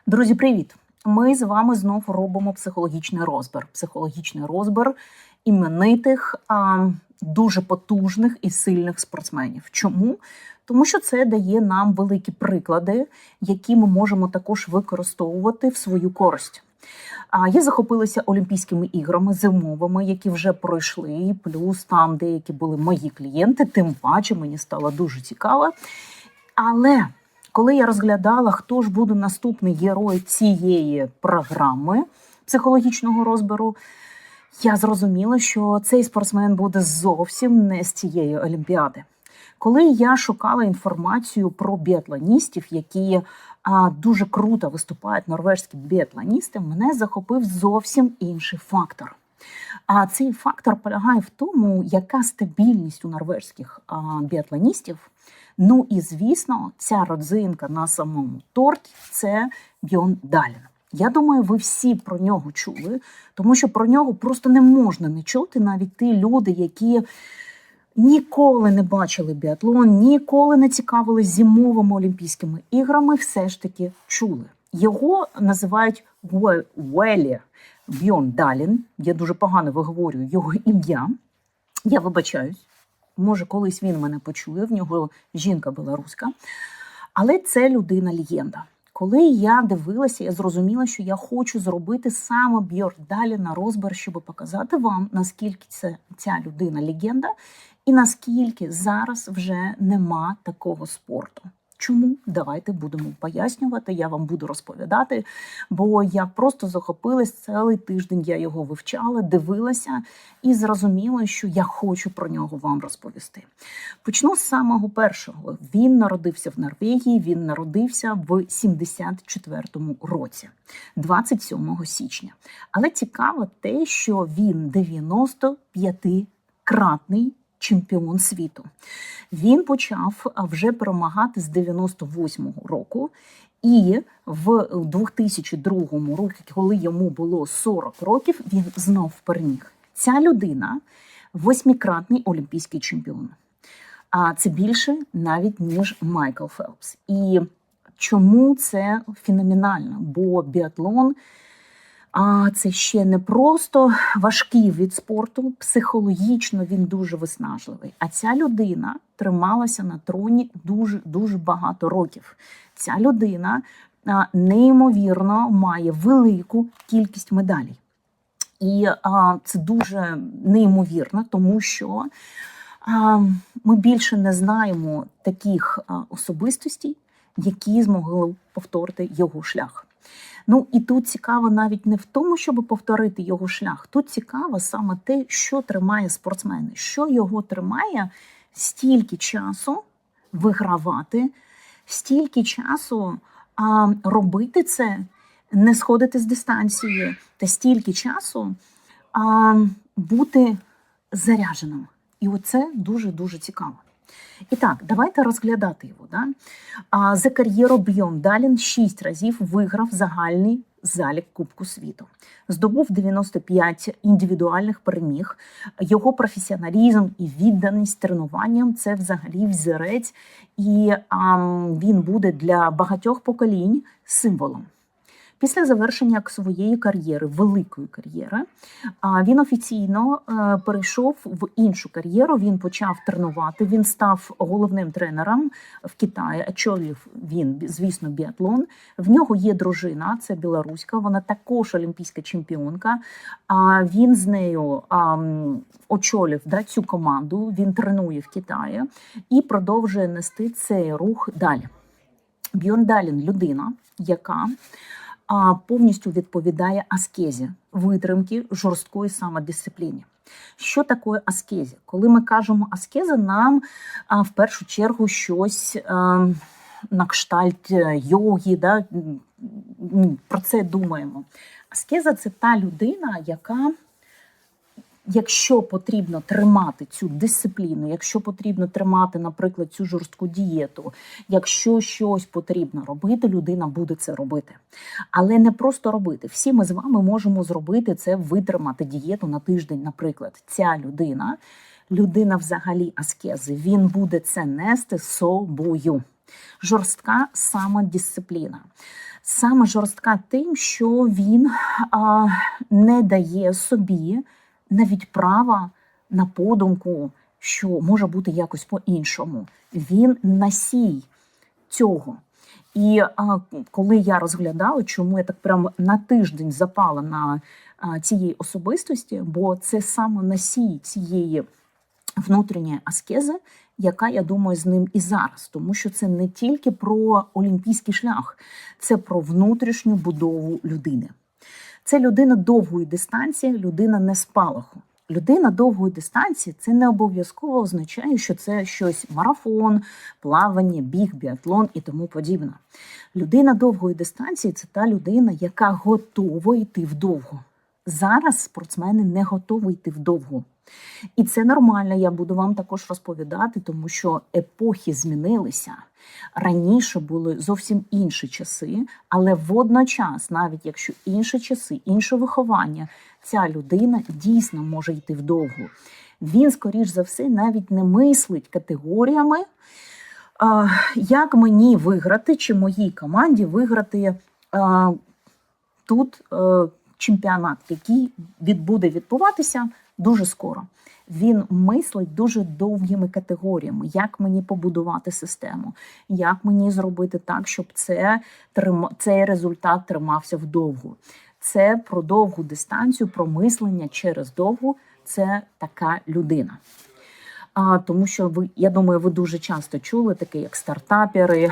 Друзі, привіт! Ми з вами знов робимо психологічний розбір іменитих, дуже потужних і сильних спортсменів. Чому? Тому що це дає нам великі приклади, які ми можемо також використовувати в свою користь. Я захопилася Олімпійськими іграми зимовими, які вже пройшли, плюс там деякі були мої клієнти, тим паче мені стало дуже цікаво. Але коли я розглядала, хто ж буде наступний герой цієї програми психологічного розбору, я зрозуміла, що цей спортсмен буде зовсім не з цієї Олімпіади. Коли я шукала інформацію про біатлоністів, які дуже круто виступають норвежські біатлоністи, мене захопив зовсім інший фактор. А цей фактор полягає в тому, яка стабільність у норвежських біатлоністів. Ну і, звісно, ця родзинка на самому торті – це Бьорн Дален. Я думаю, ви всі про нього чули, тому що про нього просто не можна не чути навіть ті люди, які ніколи не бачили біатлон, ніколи не цікавились зимовими Олімпійськими іграми, все ж таки чули. Його називають Велі Бьорн Дален. Я дуже погано виговорюю його ім'я. Я вибачаюсь. Може, колись він мене почує, в нього жінка білоруська. Але це людина-легенда. Коли я дивилася, я зрозуміла, що я хочу зробити саме Бьорн Далена розбір, щоб показати вам, наскільки ця людина-легенда і наскільки зараз вже нема такого спорту. Чому? Давайте будемо пояснювати, я вам буду розповідати, бо я просто захопилась цілий тиждень, я його вивчала, дивилася і зрозуміла, що я хочу про нього вам розповісти. Почну з самого першого. Він народився в Норвегії, він народився в 74-му році, 27 січня. Але цікаво те, що він 95-кратний чемпіон світу. Він почав вже перемагати з 98-го року, і в 2002 році, коли йому було 40 років, він знов переміг. Ця людина – 8-кратний олімпійський чемпіон. А це більше навіть, ніж Майкл Фелпс. І чому це феноменально? Бо біатлон – це ще не просто важкий від спорту, психологічно він дуже виснажливий. А ця людина трималася на троні дуже багато років. Ця людина неймовірно має велику кількість медалей. І це дуже неймовірно, тому що ми більше не знаємо таких особистостей, які змогли повторити його шлях. Ну і тут цікаво навіть не в тому, щоб повторити його шлях. Тут цікаво саме те, що тримає спортсмена, що його тримає стільки часу вигравати, стільки часу робити це, не сходити з дистанції, та стільки часу бути зарядженим. І оце дуже-дуже цікаво. І так, давайте розглядати його. За кар'єру Бьорн Дален 6 разів виграв загальний залік Кубку світу. Здобув 95 індивідуальних переміг. Його професіоналізм і відданість тренуванням – це взагалі взірець. І він буде для багатьох поколінь символом. Після завершення своєї кар'єри, великої кар'єри, він офіційно перейшов в іншу кар'єру, він почав тренувати, він став головним тренером в Китаї, очолив він, звісно, біатлон. В нього є дружина, це білоруська, вона також олімпійська чемпіонка. Він з нею очолив цю команду, він тренує в Китаї і продовжує нести цей рух далі. Бьорн Дален – людина, яка повністю відповідає аскезі, витримки, жорсткої самодисципліні. Що таке аскезі? Коли ми кажемо аскеза, нам в першу чергу щось на кшталт йоги, про це думаємо. Аскеза – це та людина, яка, якщо потрібно тримати цю дисципліну, якщо потрібно тримати, наприклад, цю жорстку дієту, якщо щось потрібно робити, людина буде це робити. Але не просто робити. Всі ми з вами можемо зробити це, витримати дієту на тиждень, наприклад. Ця людина взагалі аскези, він буде це нести з собою. Жорстка самодисципліна. Саме жорстка тим, що він не дає собі навіть права на подумку, що може бути якось по-іншому. Він носій цього. І коли я розглядала, чому я так прямо на тиждень запала на цієї особистості, бо це саме носій цієї внутрішньої аскези, яка, я думаю, з ним і зараз. Тому що це не тільки про олімпійський шлях, це про внутрішню будову людини. Це людина довгої дистанції, людина не спалаху. Людина довгої дистанції – це не обов'язково означає, що це щось марафон, плавання, біг, біатлон і тому подібне. Людина довгої дистанції – це та людина, яка готова йти вдовго. Зараз спортсмени не готові йти вдовго. І це нормально, я буду вам також розповідати, тому що епохи змінилися. Раніше були зовсім інші часи, але водночас, навіть якщо інші часи, інше виховання, ця людина дійсно може йти вдовго. Він, скоріш за все, навіть не мислить категоріями, як мені виграти, чи моїй команді виграти тут чемпіонат, який буде відбуватися дуже скоро. Він мислить дуже довгими категоріями, як мені побудувати систему, як мені зробити так, щоб цей результат тримався вдовго. Це про довгу дистанцію, про мислення через довгу, це така людина. Тому що я думаю, ви дуже часто чули таке, як стартапери,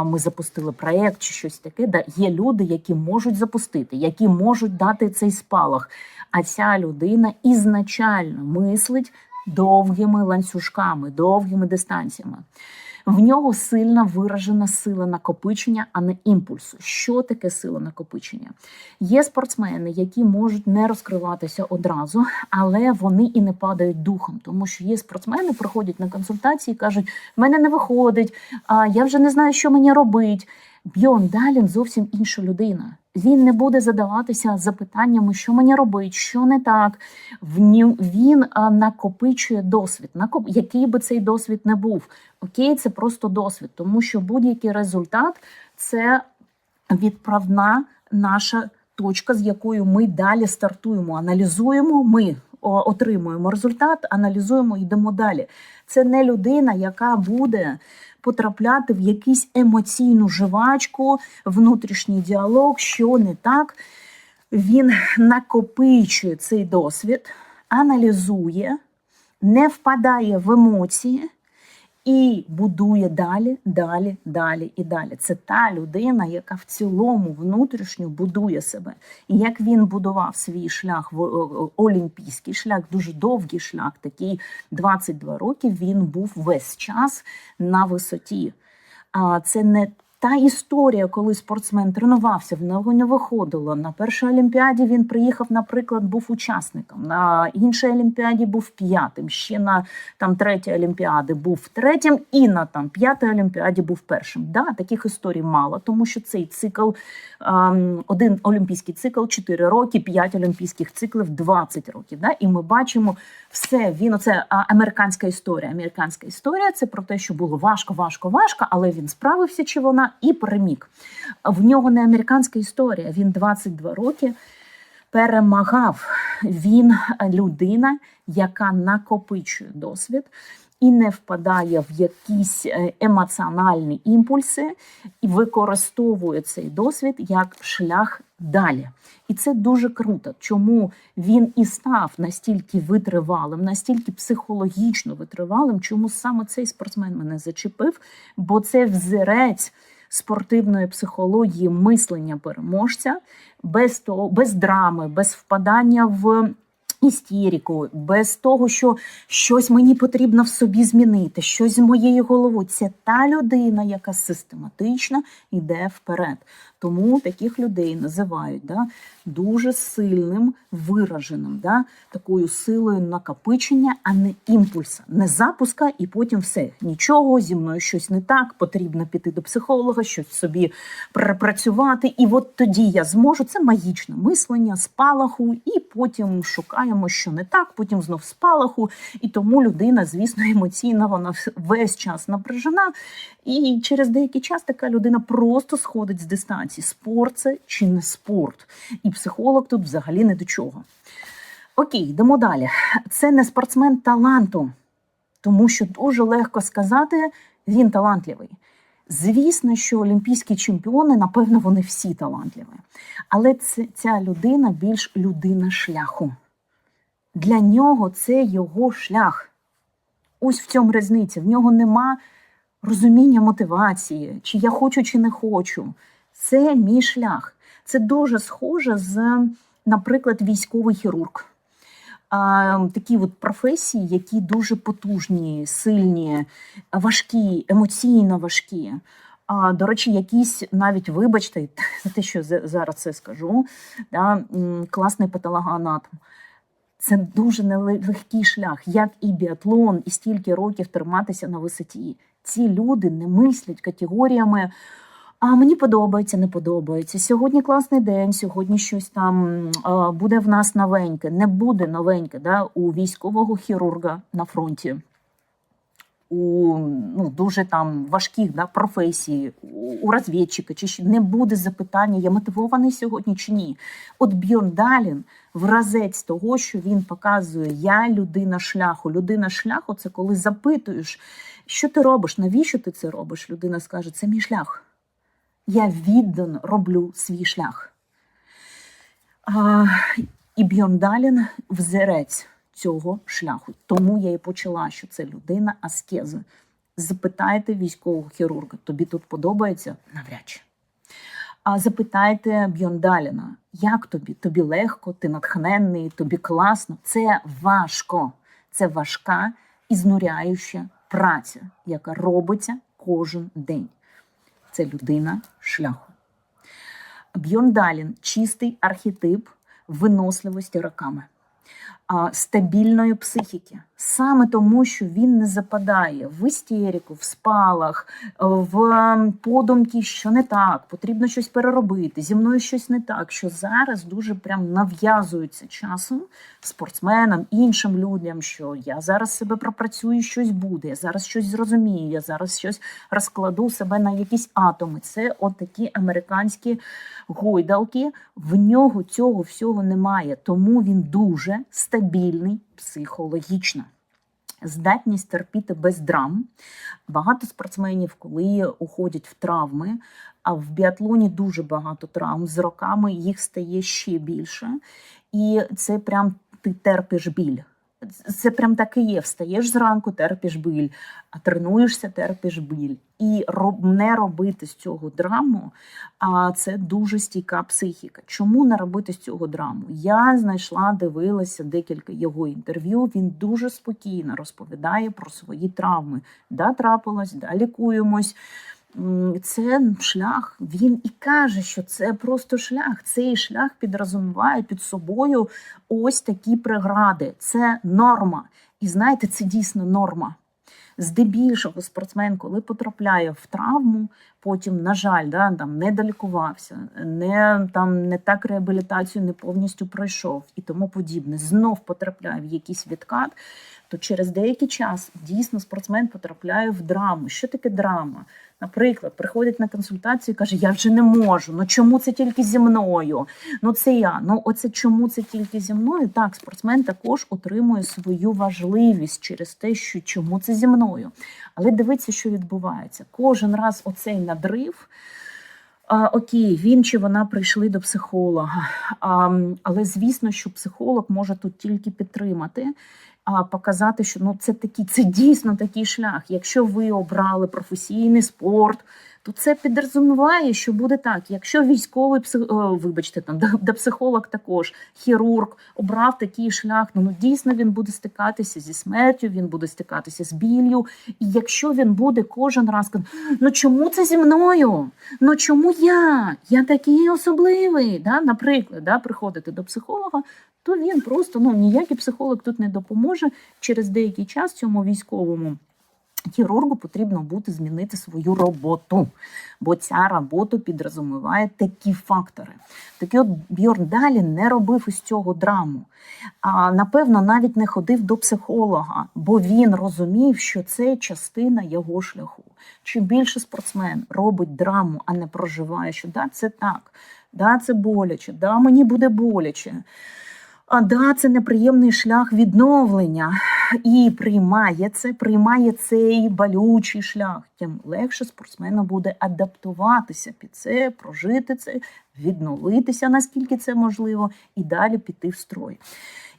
ми запустили проєкт чи щось таке. Є люди, які можуть запустити, які можуть дати цей спалах. А ця людина ізначально мислить довгими ланцюжками, довгими дистанціями. В нього сильно виражена сила накопичення, а не імпульсу. Що таке сила накопичення? Є спортсмени, які можуть не розкриватися одразу, але вони і не падають духом. Тому що є спортсмени, приходять на консультації і кажуть, в мене не виходить, я вже не знаю, що мені робити. Бьорн Далін зовсім інша людина. Він не буде задаватися запитаннями, що мені робити, що не так. Він накопичує досвід, який би цей досвід не був. Окей, це просто досвід, тому що будь-який результат – це відправна наша точка, з якою ми далі стартуємо, аналізуємо, ми отримуємо результат, аналізуємо, йдемо далі. Це не людина, яка буде потрапляти в якусь емоційну жвачку, внутрішній діалог, що не так. Він накопичує цей досвід, аналізує, не впадає в емоції і будує далі, далі, далі і далі. Це та людина, яка в цілому внутрішньо будує себе. І як він будував свій шлях, олімпійський шлях, дуже довгий шлях, такий 22 роки, він був весь час на висоті. Це не та історія, коли спортсмен тренувався, в нього не виходило. На першій Олімпіаді він приїхав, наприклад, був учасником. На іншій Олімпіаді був 5-м. Ще на третій Олімпіаді був 3-м. І на 5-й Олімпіаді був 1-м. Да, таких історій мало, тому що цей цикл, один олімпійський цикл 4 роки, 5 олімпійських циклів 20 років. Да? І ми бачимо все, це американська історія. Американська історія – це про те, що було важко, але він справився, чи вона, і переміг. В нього не американська історія, він 22 роки перемагав. Він людина, яка накопичує досвід і не впадає в якісь емоціональні імпульси і використовує цей досвід як шлях далі. І це дуже круто. Чому він і став настільки витривалим, настільки психологічно витривалим, чому саме цей спортсмен мене зачепив, бо це взірець спортивної психології мислення переможця, без драми, без впадання в істерику, без того, що щось мені потрібно в собі змінити, щось з моєю головою. Це та людина, яка систематично йде вперед. Тому таких людей називають дуже сильним, вираженим, такою силою накопичення, а не імпульса, не запуска і потім все. Нічого, зі мною щось не так, потрібно піти до психолога, щось собі перепрацювати, і от тоді я зможу. Це магічне мислення, спалаху, і потім шукаємо, що не так, потім знов спалаху, і тому людина, звісно, емоційна, вона весь час напряжена, і через деякий час така людина просто сходить з дистанції. танці. Спорт це чи не спорт. І психолог тут взагалі не до чого. Окей, йдемо далі. Це не спортсмен таланту, тому що дуже легко сказати, він талантливий. Звісно, що олімпійські чемпіони, напевно, вони всі талантливі. Але ця людина більш людина шляху. Для нього це його шлях. Ось в цьому різниця. В нього нема розуміння мотивації, чи я хочу, чи не хочу. Це мій шлях. Це дуже схоже з, наприклад, військовий хірург. Такі от професії, які дуже потужні, сильні, важкі, емоційно важкі. До речі, якісь навіть, вибачте, за те, що зараз це скажу, да, класний патологоанатом. Це дуже нелегкий шлях, як і біатлон, і стільки років триматися на висоті. Ці люди не мислять категоріями, а мені подобається, не подобається. Сьогодні класний день, сьогодні щось там буде в нас новеньке. Не буде новеньке, да, у військового хірурга на фронті. У дуже там важких, да, професій, у розвідчика, чи не буде запитання, я мотивований сьогодні чи ні. От Бьорн Далін вразець того, що він показує, я людина шляху. Людина шляху – це коли запитуєш, що ти робиш, навіщо ти це робиш? Людина скаже, це мій шлях. Я віддано роблю свій шлях. І Бьорн Далін взірець цього шляху. Тому я і почала, що це людина аскези. Запитайте військового хірурга, тобі тут подобається? Навряд чи. А запитайте Бьорн Даліна, як тобі? Тобі легко, ти натхненний, тобі класно? Це важко. Це важка і знуряюча праця, яка робиться кожен день. Це людина шляху. Бьорн Далін – чистий архетип виносливості роками, стабільної психіки. Саме тому, що він не западає в істерику, в спалах, в подумки, що не так, потрібно щось переробити, зі мною щось не так, що зараз дуже прям нав'язується часом спортсменам, іншим людям, що я зараз себе пропрацюю, щось буде, я зараз щось зрозумію, я зараз щось розкладу себе на якісь атоми. Це от такі американські гойдалки, в нього цього всього немає, тому він дуже стабільний психологічно. Здатність терпіти без драм. Багато спортсменів, коли уходять в травми, а в біатлоні дуже багато травм, з роками їх стає ще більше. І це прям ти терпиш біль. Це прям так і є. Встаєш зранку, терпиш біль, а тренуєшся, терпиш біль. І не робити з цього драму, а це дуже стійка психіка. Чому не робити з цього драму? Я дивилася декілька його інтерв'ю, він дуже спокійно розповідає про свої травми. Да, трапилось, да, лікуємось. Це шлях. Він і каже, що це просто шлях. Цей шлях підрозуміває під собою ось такі прегради. Це норма. І знаєте, це дійсно норма. Здебільшого спортсмен, коли потрапляє в травму, потім, на жаль, не долікувався, не так реабілітацію не повністю пройшов і тому подібне, знов потрапляє в якийсь відкат, то через деякий час дійсно спортсмен потрапляє в драму. Що таке драма? Наприклад, приходить на консультацію і каже, я вже не можу, чому це тільки зі мною? Це я, оце чому це тільки зі мною? Так, спортсмен також отримує свою важливість через те, що чому це зі мною. Але дивіться, що відбувається. Кожен раз оцей надрив, окей, він чи вона прийшли до психолога, але звісно, що психолог може тут тільки підтримати, показати, що це дійсно такий шлях. Якщо ви обрали професійний спорт, то це підрозуміває, що буде так. Якщо військовий, психолог також, хірург, обрав такий шлях, дійсно він буде стикатися зі смертю, він буде стикатися з біллю. І якщо він буде кожен раз казати, чому це зі мною? Чому я? Я такий особливий. Наприклад, приходити до психолога, то він просто, ніякий психолог тут не допоможе. Через деякий час цьому військовому хірургу потрібно буде змінити свою роботу, бо ця робота підрозуміває такі фактори. Такий от Бьорн Далін не робив із цього драму. Напевно, навіть не ходив до психолога, бо він розумів, що це частина його шляху. Чим більше спортсмен робить драму, а не проживає, що да, це так, да, це боляче, да, мені буде боляче, а да, це неприємний шлях відновлення, і приймає цей болючий шлях, тим легше спортсмену буде адаптуватися під це, прожити це, відновитися, наскільки це можливо, і далі піти в строй.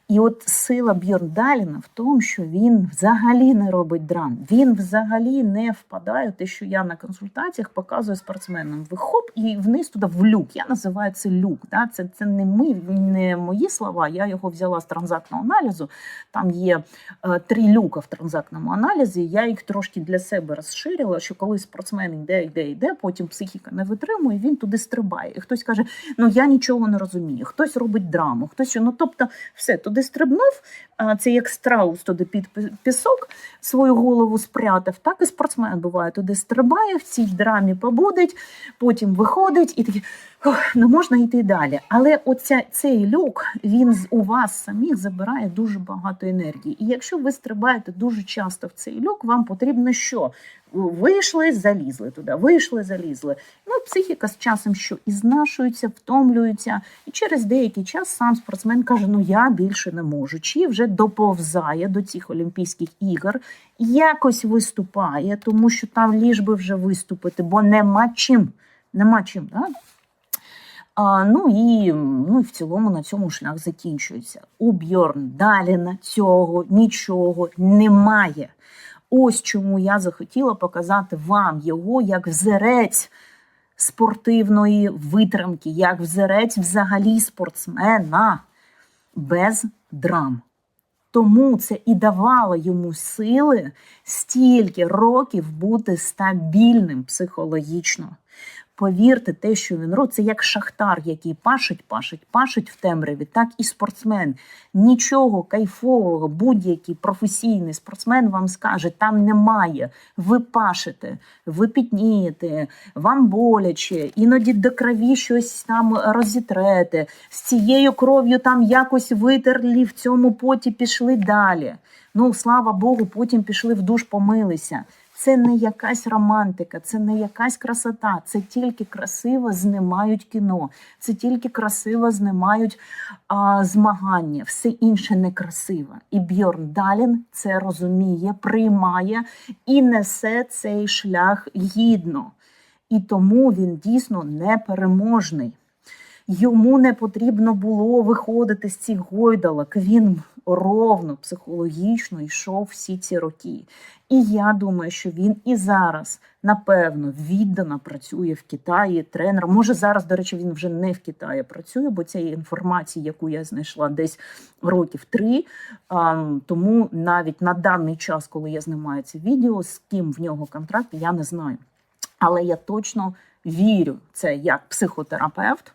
І от сила Бьорндалена в тому, що він взагалі не робить драм, він взагалі не впадає в те, що я на консультаціях показую спортсменам. Ви хоп, і вниз туди в люк. Я називаю це люк. Да? Це не мої слова, я його взяла з транзактного аналізу. Там є 3 люка в транзактному аналізі, я їх трошки для себе розширила, що коли спортсмен йде, потім психіка не витримує, він туди стрибає. І хтось каже, ну я нічого не розумію, хтось робить драму, хтось, ну тобто все, туди стрибнув, це як страус туди під пісок, свою голову спрятав, так і спортсмен буває, туди стрибає, в цій драмі побудить, потім виходить і такий, не можна йти далі. Але цей люк, він у вас самих забирає дуже багато енергії. І якщо ви стрибаєте дуже часто в цей люк, вам потрібно що? Вийшли, залізли туди, вийшли, залізли. Ну, психіка з часом що? І знашується, втомлюється. І через деякий час сам спортсмен каже, ну я більше не можу. Чи вже доповзає до цих Олімпійських ігор, якось виступає, тому що там ліж би вже виступити, бо нема чим. Да? Ну і в цілому на цьому шлях закінчується. У Бьорндалена цього нічого немає. Ось чому я захотіла показати вам його як взірець спортивної витримки, як взірець взагалі спортсмена без драм. Тому це і давало йому сили стільки років бути стабільним психологічно. Повірте, те, що він робить, це як шахтар, який пашить в темряві, так і спортсмен. Нічого кайфового, будь-який професійний спортсмен вам скаже, там немає. Ви пашете, ви пітнієте, вам боляче, іноді до крові щось там розітрете, з цією кров'ю там якось витерли, в цьому поті пішли далі. Ну, слава Богу, потім пішли в душ, помилися. Це не якась романтика, це не якась красота, це тільки красиво знімають кіно, це тільки красиво знімають змагання, все інше некрасиво. І Бьорндален це розуміє, приймає і несе цей шлях гідно. І тому він дійсно непереможний. Йому не потрібно було виходити з цих гойдалок, він ровно, психологічно йшов всі ці роки. І я думаю, що він і зараз, напевно, віддано працює в Китаї тренером. Може, зараз, до речі, він вже не в Китаї працює, бо цієї інформації, яку я знайшла десь років 3. Тому навіть на даний час, коли я знімаю це відео, з ким в нього контракт, я не знаю. Але я точно вірю, це як психотерапевт,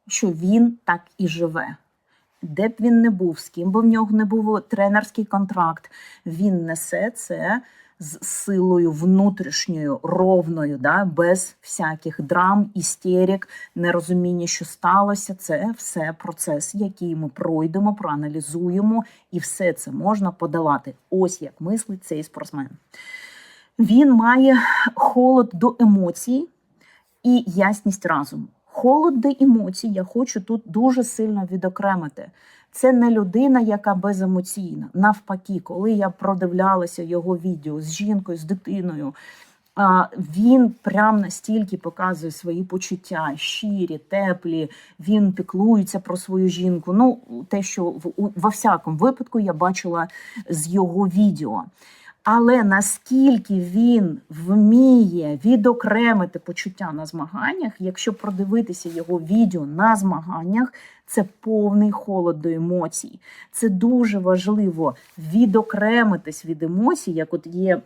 що він так і живе. Де б він не був, з ким би в нього не був тренерський контракт, він несе це з силою внутрішньою, ровною, да, без всяких драм, істерик, нерозуміння, що сталося. Це все процес, який ми пройдемо, проаналізуємо, і все це можна подолати. Ось як мислить цей спортсмен. Він має холод до емоцій і ясність розуму. Холод до емоцій я хочу тут дуже сильно відокремити. Це не людина, яка беземоційна. Навпаки, коли я продивлялася його відео з жінкою, з дитиною, він прям настільки показує свої почуття, щирі, теплі, він піклується про свою жінку. Ну, те, що во всякому випадку я бачила з його відео. Але наскільки він вміє відокремити почуття на змаганнях, якщо продивитися його відео на змаганнях, це повний холод до емоцій. Це дуже важливо відокремитись від емоцій, як от є,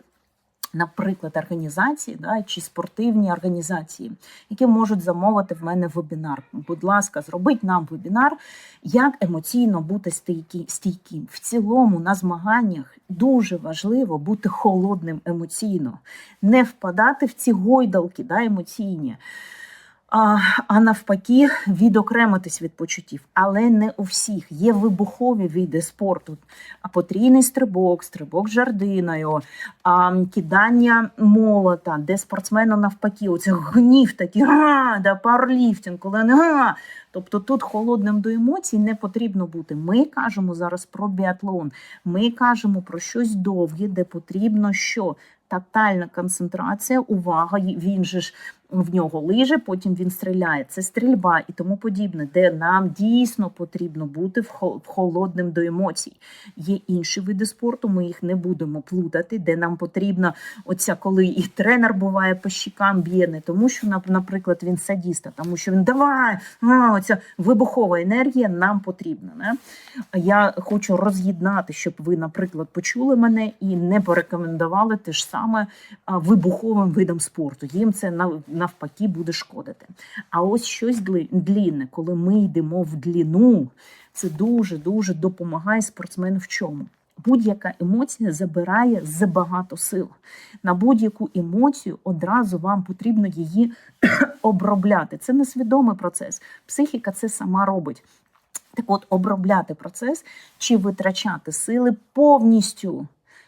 наприклад, організації, да, чи спортивні організації, які можуть замовити в мене вебінар. Будь ласка, зробіть нам вебінар, як емоційно бути стійким. В цілому на змаганнях дуже важливо бути холодним емоційно, не впадати в ці гойдалки, да, емоційні. а навпаки відокремитись від почуттів. Але не у всіх. Є вибухові види спорту. Потрійний стрибок, стрибок з жердиною, кидання молота, де спортсмену навпаки, оце гнів такий, пауерліфтинг, коли вони. Тобто тут холодним до емоцій не потрібно бути. Ми кажемо зараз про біатлон, ми кажемо про щось довге, де потрібно що? Тотальна концентрація, увага, він же ж в нього лиже, потім він стріляє. Це стрільба і тому подібне, де нам дійсно потрібно бути холодним до емоцій. Є інші види спорту, ми їх не будемо плутати, де нам потрібно, оця, коли і тренер буває по щікам б'є, не тому що, наприклад, він садіст, а тому що він давай, оця вибухова енергія нам потрібна. Не? Я хочу роз'єднати, щоб ви, наприклад, почули мене і не порекомендували те ж саме вибуховим видам спорту. Їм це навпаки буде шкодити. А ось щось длінне, коли ми йдемо в длину, це дуже-дуже допомагає спортсмену в чому? Будь-яка емоція забирає забагато сил. На будь-яку емоцію одразу вам потрібно її обробляти. Це несвідомий процес. Психіка це сама робить. Так от, обробляти процес чи витрачати сили повністю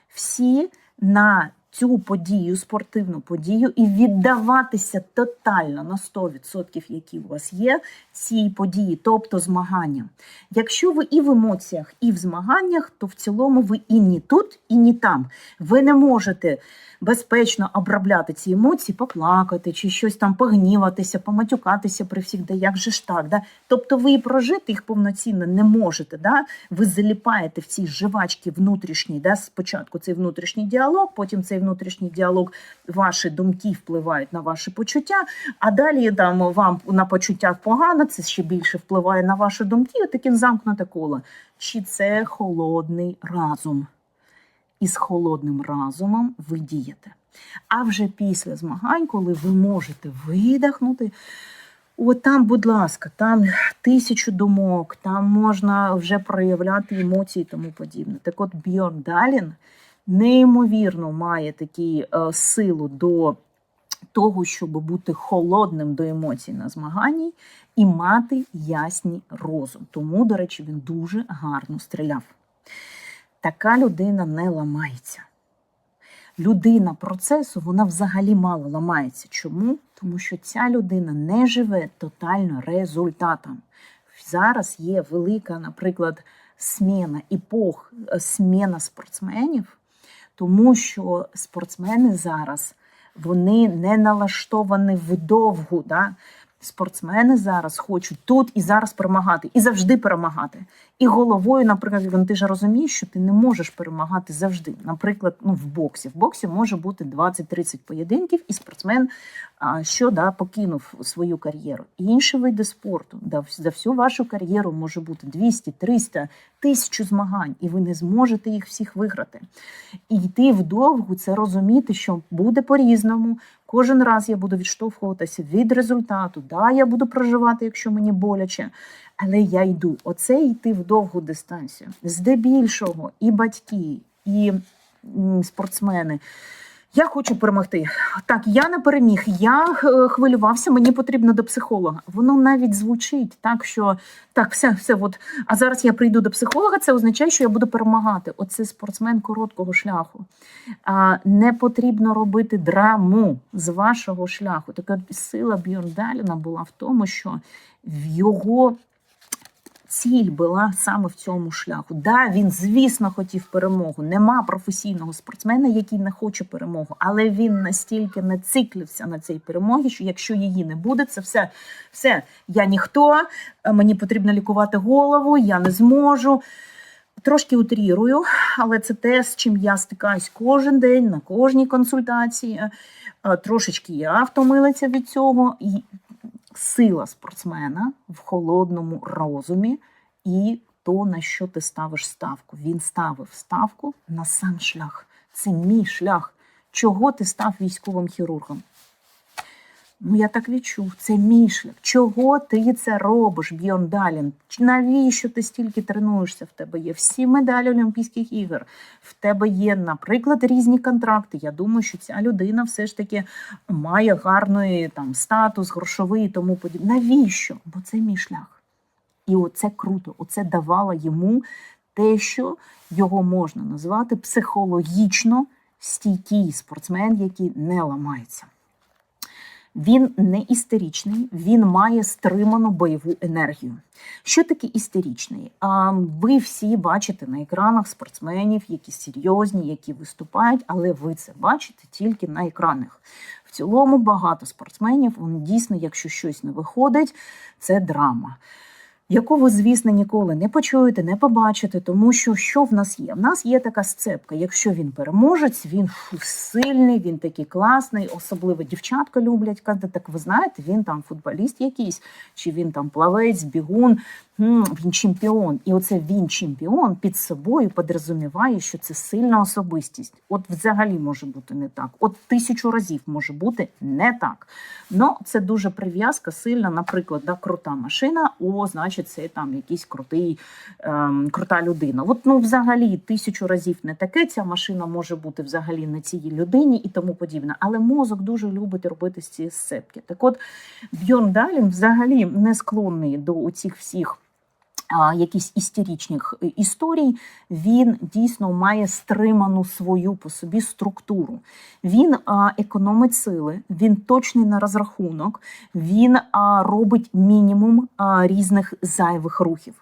всі на цю подію, спортивну подію, і віддаватися тотально на 100%, які у вас є, цій події, тобто змагання. Якщо ви і в емоціях, і в змаганнях, то в цілому ви і ні тут, і ні там. Ви не можете безпечно обробляти ці емоції, поплакати, чи щось там погніватися, поматюкатися при всіх, да як же ж так, да? Тобто ви і прожити їх повноцінно не можете, да? Ви заліпаєте в цій жвачці внутрішній, да? Спочатку цей внутрішній діалог, потім цей внутрішній діалог, ваші думки впливають на ваші почуття, а далі там, вам на почуттях погано, це ще більше впливає на ваші думки, і таке замкнуте коло. Чи це холодний разум? І з холодним разумом ви дієте. А вже після змагань, коли ви можете видихнути, от там, будь ласка, там 1000 думок, там можна вже проявляти емоції і тому подібне. Так от Бьорн Далін неймовірно має таку силу до того, щоб бути холодним до емоцій на змаганні і мати ясний розум. Тому, до речі, він дуже гарно стріляв. Така людина не ламається. Людина процесу, вона взагалі мало ламається. Чому? Тому що ця людина не живе тотально результатом. Зараз є велика, наприклад, зміна епох, зміна спортсменів, тому що спортсмени зараз, вони не налаштовані вдовгу, да? Спортсмени зараз хочуть тут і зараз перемагати, і завжди перемагати. І головою, наприклад, ти ж розумієш, що ти не можеш перемагати завжди. Наприклад, в боксі. В боксі може бути 20-30 поєдинків, і спортсмен покинув свою кар'єру. І інші види спорту. За всю вашу кар'єру може бути 200, 300, 1000 змагань, і ви не зможете їх всіх виграти. І йти вдовгу, це розуміти, що буде по-різному. Кожен раз я буду відштовхуватися від результату. Да, я буду проживати, якщо мені боляче, але я йду. Оце йти в довгу дистанцію. Здебільшого і батьки, і спортсмени. Я хочу перемогти. Так, я не переміг, я хвилювався, мені потрібно до психолога. Воно навіть звучить так, що так, все, от, а зараз я прийду до психолога, це означає, що я буду перемагати. Оце спортсмен короткого шляху. Не потрібно робити драму з вашого шляху. Така сила Бьорн Даліна була в тому, що в його ціль була саме в цьому шляху. Да, він, звісно, хотів перемогу. Нема професійного спортсмена, який не хоче перемогу. Але він настільки нациклився на цій перемогі, що якщо її не буде, це все. Я ніхто, мені потрібно лікувати голову, я не зможу. Трошки утрірую, але це те, з чим я стикаюсь кожен день, на кожній консультації. Трошечки я втомилася від цього. І сила спортсмена в холодному розумі і то, на що ти ставиш ставку. Він ставив ставку на сам шлях. Це мій шлях. Чого ти став військовим хірургом? Ну, я так відчув, це мій шлях. Чого ти це робиш, Бьорн Далін? Навіщо ти стільки тренуєшся? В тебе є всі медалі Олімпійських ігор, в тебе є, наприклад, різні контракти. Я думаю, що ця людина все ж таки має гарний там статус, грошовий і тому подібне. Навіщо? Бо це мій шлях. І оце круто, оце давало йому те, що його можна назвати психологічно стійкий спортсмен, який не ламається. Він не істеричний, він має стриману бойову енергію. Що таке істеричний? Ви всі бачите на екранах спортсменів, які серйозні, які виступають, але ви це бачите тільки на екранах. В цілому багато спортсменів, вони дійсно, якщо щось не виходить, це драма. Яку ви, звісно, ніколи не почуєте, не побачите, тому що в нас є? В нас є така сцепка. Якщо він переможець, він сильний, він такий класний, особливо дівчатка люблять казати, так ви знаєте, він там футболіст якийсь, чи він там плавець, бігун, він чемпіон. І оце він чемпіон під собою підрозуміває, що це сильна особистість. От взагалі може бути не так. От 1000 разів може бути не так. Ну, це дуже прив'язка сильна, наприклад, крута машина, значить, це там якийсь крута людина. От, взагалі, 1000 разів не таке, ця машина може бути взагалі на цій людині і тому подібне. Але мозок дуже любить робити з цієї сцепки. Так от, Бьорн Далін взагалі не склонний до оцих всіх якісь істеричних історій, він дійсно має стриману свою по собі структуру. Він економить сили, він точний на розрахунок, він робить мінімум різних зайвих рухів.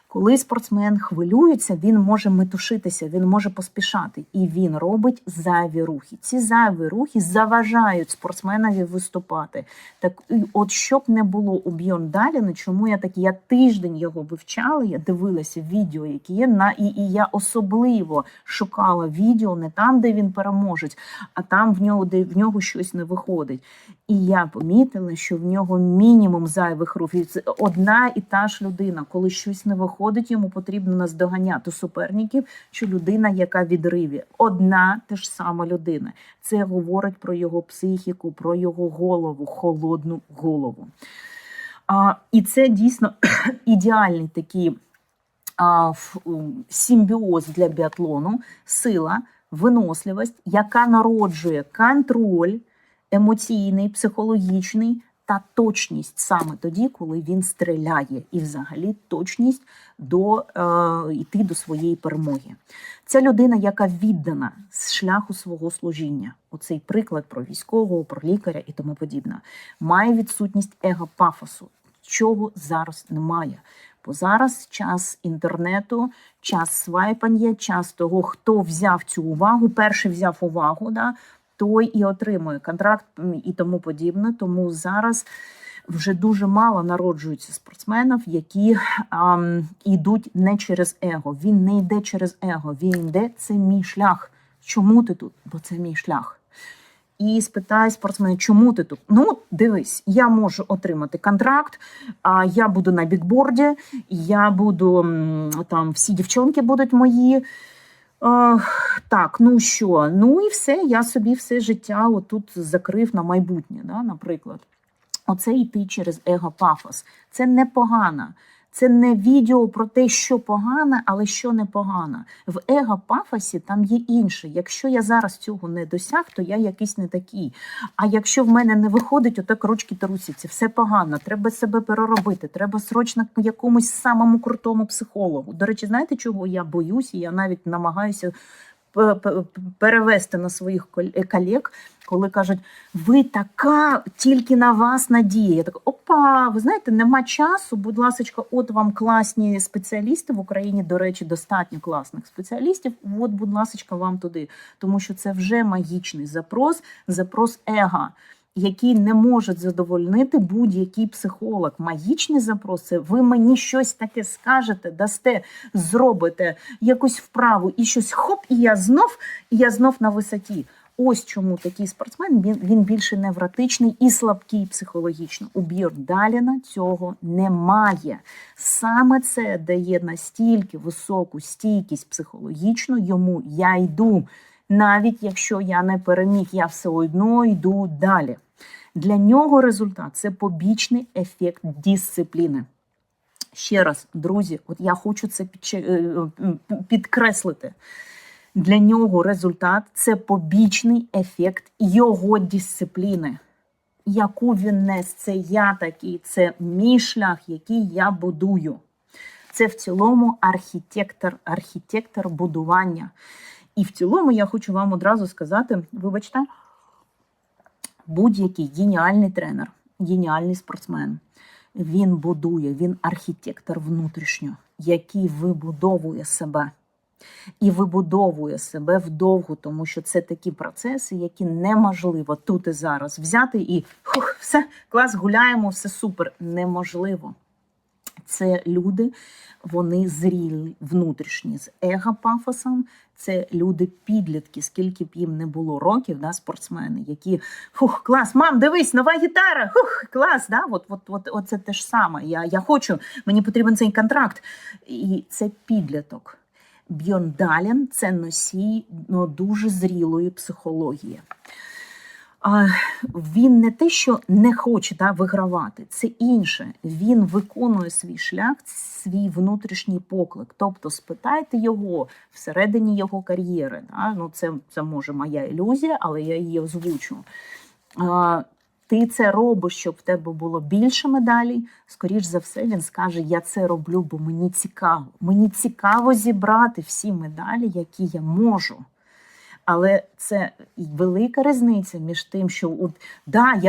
Коли спортсмен хвилюється, він може метушитися, він може поспішати. І він робить зайві рухи. Ці зайві рухи заважають спортсменові виступати. Так от щоб не було у Бьорн Даліна, чому я тиждень його вивчала, я дивилася відео, які є, і я особливо шукала відео не там, де він переможець, а там, де в нього щось не виходить. І я помітила, що в нього мінімум зайвих рухів. Це одна і та ж людина. Коли щось не виходить, йому потрібно наздоганяти суперників, чи людина, яка в відриві. Одна та ж сама людина. Це говорить про його психіку, про його голову, холодну голову. І це дійсно ідеальний такий симбіоз для біатлону, сила, виносливість, яка народжує контроль, емоційний, психологічний та точність саме тоді, коли він стріляє. І взагалі точність йти до своєї перемоги. Це людина, яка віддана з шляху свого служіння. Оцей приклад про військового, про лікаря і тому подібне. Має відсутність его-пафосу, чого зараз немає. Бо зараз час інтернету, час свайпання, час того, хто взяв цю увагу, перший взяв увагу, той і отримує контракт і тому подібне. Тому зараз вже дуже мало народжується спортсменів, які йдуть не через его. Він не йде через его, він йде, це мій шлях. Чому ти тут? Бо це мій шлях. І спитає спортсмена, чому ти тут? Дивись, я можу отримати контракт, я буду на бікборді, я буду, там всі дівчонки будуть мої. Так, що? І все, я собі все життя отут закрив на майбутнє, наприклад. Оце йти через его-пафос. Це непогано. Це не відео про те, що погано, але що непогано. В его-пафосі там є інше. Якщо я зараз цього не досяг, то я якийсь не такий. А якщо в мене не виходить, отак ручки трусяться, все погано, треба себе переробити, треба срочно якомусь самому крутому психологу. До речі, знаєте, чого я боюся? Я навіть намагаюся перевести на своїх колег, коли кажуть, ви така, тільки на вас надія. Я так, опа, ви знаєте, нема часу, будь ласка, от вам класні спеціалісти в Україні, до речі, достатньо класних спеціалістів, от, будь ласка, вам туди. Тому що це вже магічний запрос его, який не може задовольнити будь-який психолог. Магічний запрос – це ви мені щось таке скажете, дасте, зробите якусь вправу і щось хоп, і я знов на висоті. Ось чому такий спортсмен, він більше невротичний і слабкий психологічно. У Бьорн Даліна цього немає. Саме це дає настільки високу стійкість психологічну йому. Я йду, навіть якщо я не переміг, я все одно йду далі. Для нього результат – це побічний ефект дисципліни. Ще раз, друзі, от я хочу це підкреслити. Для нього результат – це побічний ефект його дисципліни, яку він нес. Це я такий, це мій шлях, який я будую. Це в цілому архітектор будування. І в цілому я хочу вам одразу сказати, вибачте, будь-який геніальний тренер, геніальний спортсмен, він будує, він архітектор внутрішньо, який вибудовує себе. І вибудовує себе вдовго, тому що це такі процеси, які неможливо тут і зараз взяти і все, клас, гуляємо, все супер. Неможливо. Це люди, вони зрілі, внутрішні, з его-пафосом. Це люди-підлітки, скільки б їм не було років, да, спортсмени, які, клас, мам, дивись, нова гітара, клас, да, от це те ж саме, я хочу, мені потрібен цей контракт. І це підліток. Бьорн Дален – це носій дуже зрілої психології. Він не те, що не хоче вигравати, це інше. Він виконує свій шлях, свій внутрішній поклик. Тобто спитайте його всередині його кар'єри. Це може моя ілюзія, але я її озвучу. Ти це робиш, щоб в тебе було більше медалей, скоріш за все він скаже, я це роблю, бо мені цікаво. Мені цікаво зібрати всі медалі, які я можу. Але це велика різниця між тим, що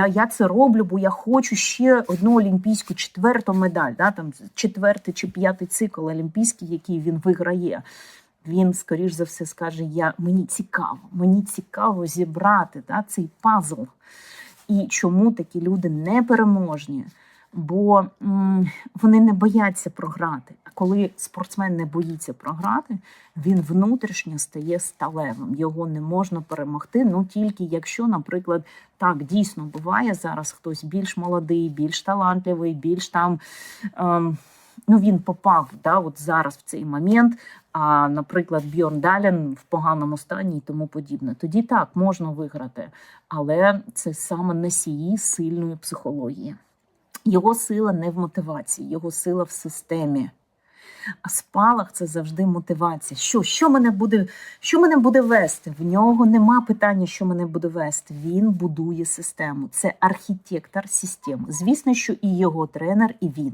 я це роблю, бо я хочу ще одну олімпійську 4-ту медаль, там 4-й чи 5-й цикл олімпійський, який він виграє. Він, скоріш за все, скаже, мені цікаво зібрати цей пазл. І чому такі люди непереможні? Бо вони не бояться програти. А коли спортсмен не боїться програти, він внутрішньо стає сталевим. Його не можна перемогти, тільки якщо, наприклад, так дійсно буває, зараз хтось більш молодий, більш талантливий, більш він попав от зараз в цей момент, а, наприклад, Бьорн Дален в поганому стані і тому подібне. Тоді так, можна виграти, але це саме носії сильної психології. Його сила не в мотивації, його сила в системі. А спалах – це завжди мотивація. Що мене буде вести? В нього нема питання, що мене буде вести. Він будує систему. Це архітектор системи. Звісно, що і його тренер, і він.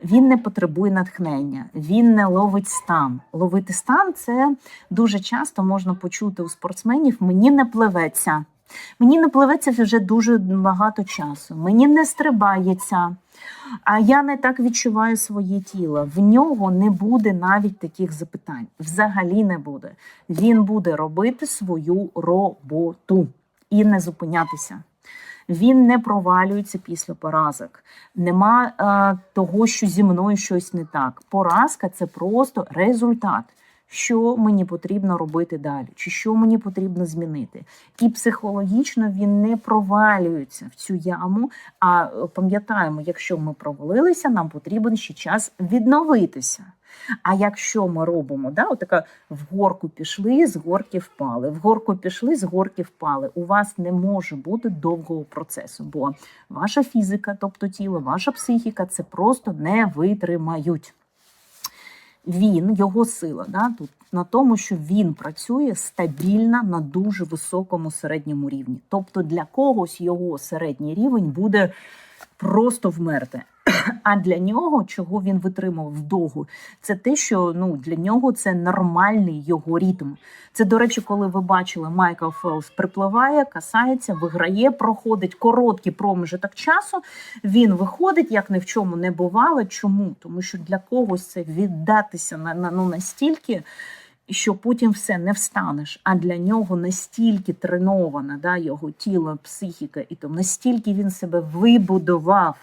Він не потребує натхнення, він не ловить стан. Ловити стан – це дуже часто можна почути у спортсменів «мені не пливеться». Мені не пливеться вже дуже багато часу, мені не стрибається, а я не так відчуваю своє тіло. В нього не буде навіть таких запитань, взагалі не буде. Він буде робити свою роботу і не зупинятися. Він не провалюється після поразок. Нема того, що зі мною щось не так. Поразка – це просто результат. Що мені потрібно робити далі, чи що мені потрібно змінити. І психологічно він не провалюється в цю яму, а пам'ятаємо, якщо ми провалилися, нам потрібен ще час відновитися. А якщо ми робимо, отака в горку пішли, з горки впали, в горку пішли, з горки впали, у вас не може бути довгого процесу, бо ваша фізика, тобто тіло, ваша психіка це просто не витримають. Його сила, тут на тому, що він працює стабільно на дуже високому середньому рівні. Тобто для когось його середній рівень буде просто вмерти. А для нього, чого він витримав довго, це те, що для нього це нормальний його ритм. Це, до речі, коли ви бачили, Майкл Фелпс припливає, касається, виграє, проходить короткий проміжок часу, він виходить, як ні в чому не бувало. Чому? Тому що для когось це віддатися настільки, що потім все, не встанеш. А для нього настільки тренована його тіло, психіка, і настільки він себе вибудував,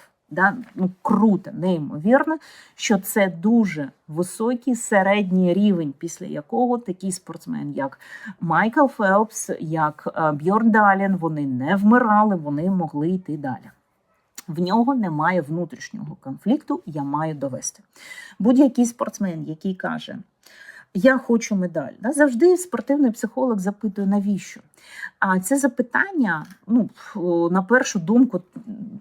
круто, неймовірно, що це дуже високий середній рівень, після якого такий спортсмен, як Майкл Фелпс, як Бьорн Дален, вони не вмирали, вони могли йти далі. В нього немає внутрішнього конфлікту, я маю довести. Будь-який спортсмен, який каже, я хочу медаль. Да? Завжди спортивний психолог запитує, навіщо? А це запитання, на першу думку,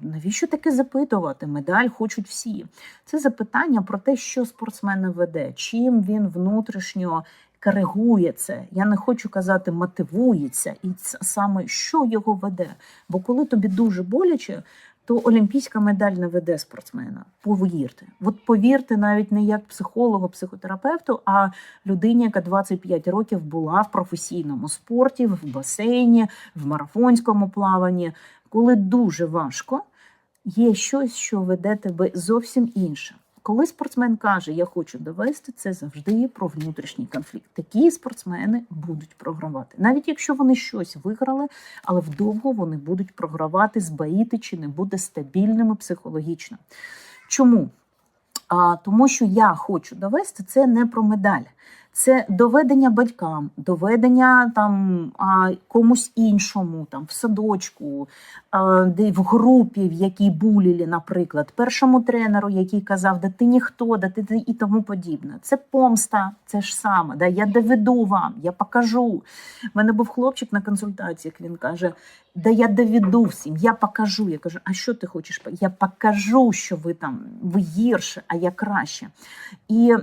навіщо таке запитувати? Медаль хочуть всі. Це запитання про те, що спортсмен веде, чим він внутрішньо коригує це. Я не хочу казати мотивується, і саме що його веде. Бо коли тобі дуже боляче, то олімпійська медаль не веде спортсмена. Повірте. От повірте навіть не як психологу, психотерапевту, а людині, яка 25 років була в професійному спорті, в басейні, в марафонському плаванні. Коли дуже важко, є щось, що веде тебе зовсім інше. Коли спортсмен каже, я хочу довести, це завжди про внутрішній конфлікт. Такі спортсмени будуть програвати. Навіть якщо вони щось виграли, але вдовго вони будуть програвати, збоїти чи не буде стабільними психологічно. Чому? Тому що я хочу довести, це не про медаль. Це доведення батькам, доведення комусь іншому, в садочку, в групі, в якій буліли, наприклад, першому тренеру, який казав, да ти ніхто, да ти і тому подібне. Це помста, це ж саме, да, я доведу вам, я покажу. У мене був хлопчик на консультаціях, він каже, да я доведу всім, я покажу. Я кажу, а що ти хочеш? Я покажу, що ви гірше, а я краще. І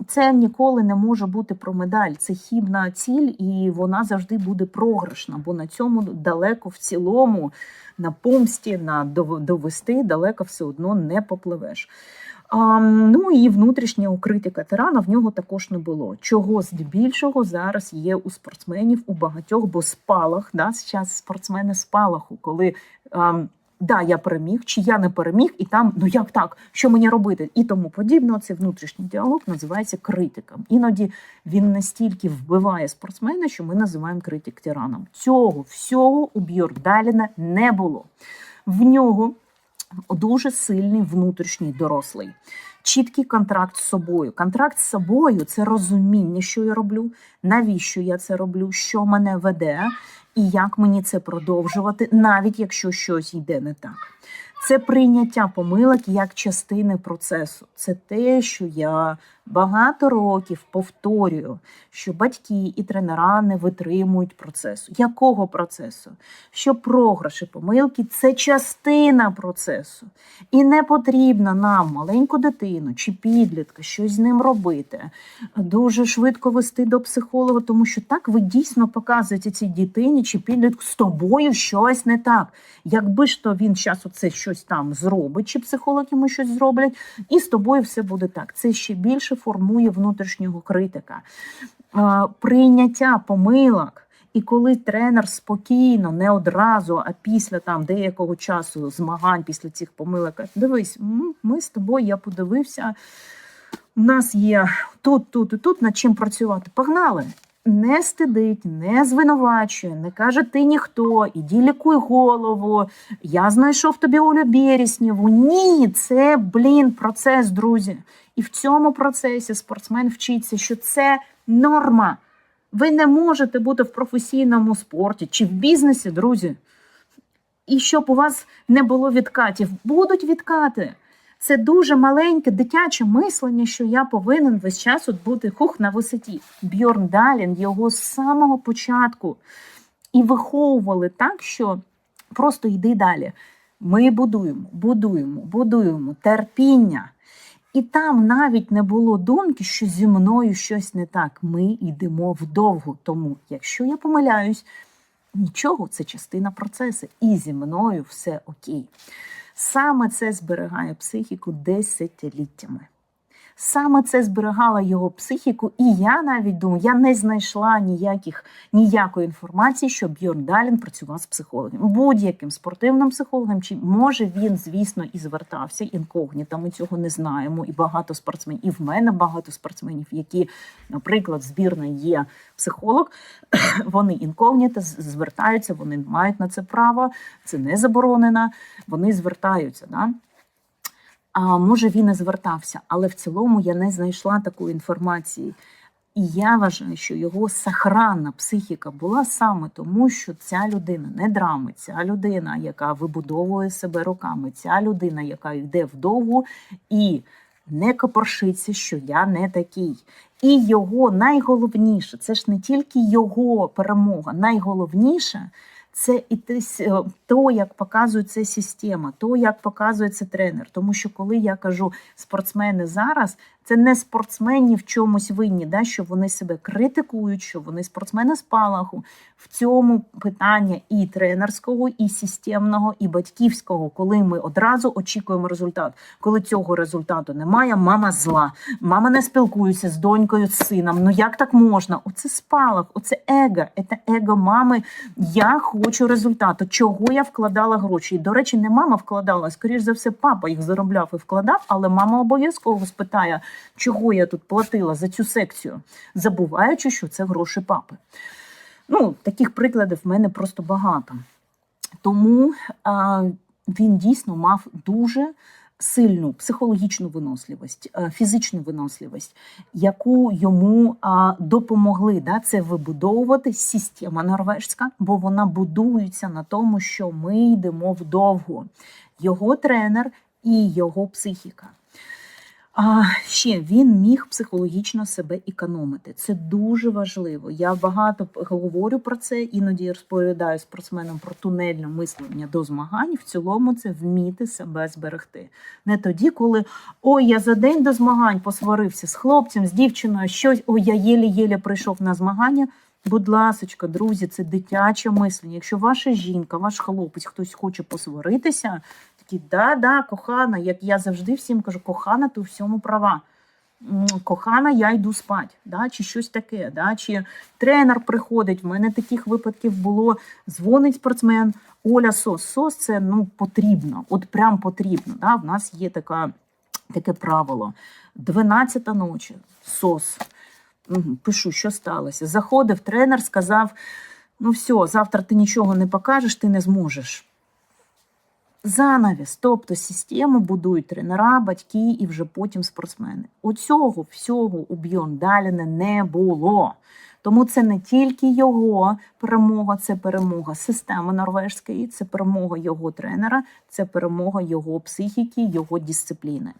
це ніколи не може бути про медаль. Це хибна ціль, і вона завжди буде програшна, бо на цьому далеко в цілому, на помсті, на довести далеко все одно не попливеш. І внутрішня у критика тирана в нього також не було. Чого здебільшого зараз є у спортсменів, у багатьох, бо спалах, зараз спортсмени спалаху, коли я переміг, чи я не переміг, і там, як так, що мені робити? І тому подібне, цей внутрішній діалог називається критиком. Іноді він настільки вбиває спортсмена, що ми називаємо критик тираном. Цього всього у Бьоркдалена не було. В нього дуже сильний внутрішній дорослий. Чіткий контракт з собою. Контракт з собою – це розуміння, що я роблю, навіщо я це роблю, що мене веде і як мені це продовжувати, навіть якщо щось йде не так. Це прийняття помилок як частини процесу. Це те, що я багато років повторюю, що батьки і тренера не витримують процесу. Якого процесу? Що програші, помилки – це частина процесу. І не потрібно нам маленьку дитину чи підлітка щось з ним робити, дуже швидко вести до психолога, тому що так ви дійсно показуєте цій дитині чи підлітку, з тобою щось не так. Якби ж то він зараз оце щось там зробить, чи психолог йому щось зроблять, і з тобою все буде так. Це ще більше формує внутрішнього критика. Прийняття помилок. І коли тренер спокійно, не одразу, а після деякого часу змагань, після цих помилок, дивись, ми з тобою, я подивився, у нас є тут і тут над чим працювати. Погнали! Не стидить, не звинувачує, не каже, ти ніхто, іди лікуй голову, я знайшов тобі Олю Береснєву. Ні, це, процес, друзі. І в цьому процесі спортсмен вчиться, що це норма. Ви не можете бути в професійному спорті чи в бізнесі, друзі. І щоб у вас не було відкатів. Будуть відкати. Це дуже маленьке дитяче мислення, що я повинен весь час бути на висоті. Бьоркдален його з самого початку і виховували так, що просто йди далі. Ми будуємо терпіння. І там навіть не було думки, що зі мною щось не так. Ми йдемо вдовгу. Тому, якщо я помиляюсь, нічого, це частина процесу. І зі мною все окей. Саме це зберігає психіку десятиліттями. Саме це зберігало його психіку, і я навіть думаю, я не знайшла ніякої інформації, що Бьоркдален працював з психологом. Будь-яким спортивним психологом, чи може він, звісно, і звертався інкогніто, ми цього не знаємо, і багато спортсменів, і в мене багато спортсменів, які, наприклад, в збірної є психолог, вони інкогніто звертаються, вони мають на це право, це не заборонено, вони звертаються, А може він і звертався, але в цілому я не знайшла такої інформації. І я вважаю, що його сохранна психіка була саме тому, що ця людина не драми, ця людина, яка вибудовує себе руками, ця людина, яка йде вдовгу і не копоршиться, що я не такий. І його найголовніше, це ж не тільки його перемога, найголовніше – це і то, як показує ця система, то, як показує це тренер. Тому що коли я кажу спортсмени зараз, це не спортсмени в чомусь винні, да, що вони себе критикують, що вони спортсмени спалаху. В цьому питання і тренерського, і системного, і батьківського, коли ми одразу очікуємо результат. Коли цього результату немає, мама зла, мама не спілкується з донькою, з сином. Ну як так можна? Оце спалах, оце его. Це его мами. Я хочу результату. Чого я вкладала гроші? І, до речі, не мама вкладала, скоріш за все, папа їх заробляв і вкладав, але мама обов'язково спитає, чого я тут платила за цю секцію, забуваючи, що це гроші папи. Ну, таких прикладів в мене просто багато. Тому він дійсно мав дуже сильну психологічну виносливість, фізичну виносливість, яку йому допомогли це вибудовувати система норвежська, бо вона будується на тому, що ми йдемо вдовго. Його тренер і його психіка. Ще він міг психологічно себе економити. Це дуже важливо. Я багато говорю про це, іноді розповідаю спортсменам про тунельне мислення до змагань. В цілому це вміти себе зберегти. Не тоді, коли «Ой, я за день до змагань посварився з хлопцем, з дівчиною, щось, ой, я єлі-єлі прийшов на змагання». Будь ласочка, друзі, це дитяче мислення. Якщо ваша жінка, ваш хлопець, хтось хоче посваритися, такі, да, кохана, як я завжди всім кажу, кохана, ти у всьому права. Кохана, я йду спать, да, чи щось таке, да, чи тренер приходить, в мене таких випадків було, дзвонить спортсмен, Оля, сос це, потрібно, от прям потрібно, да, в нас є таке правило, 12 ночі, сос. Пишу, що сталося. Заходив тренер, сказав, все, завтра ти нічого не покажеш, ти не зможеш. Занавіс, тобто систему будують тренера, батьки і вже потім спортсмени. Оцього всього у Бьорн Даліне не було. Тому це не тільки його перемога, це перемога системи норвежської, це перемога його тренера, це перемога його психіки, його дисципліни.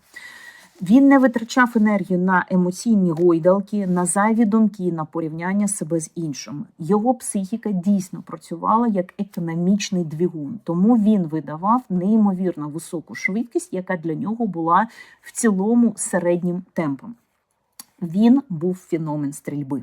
Він не витрачав енергію на емоційні гойдалки, на зайві думки, на порівняння себе з іншими. Його психіка дійсно працювала як економічний двигун, тому він видавав неймовірно високу швидкість, яка для нього була в цілому середнім темпом. Він був феномен стрільби.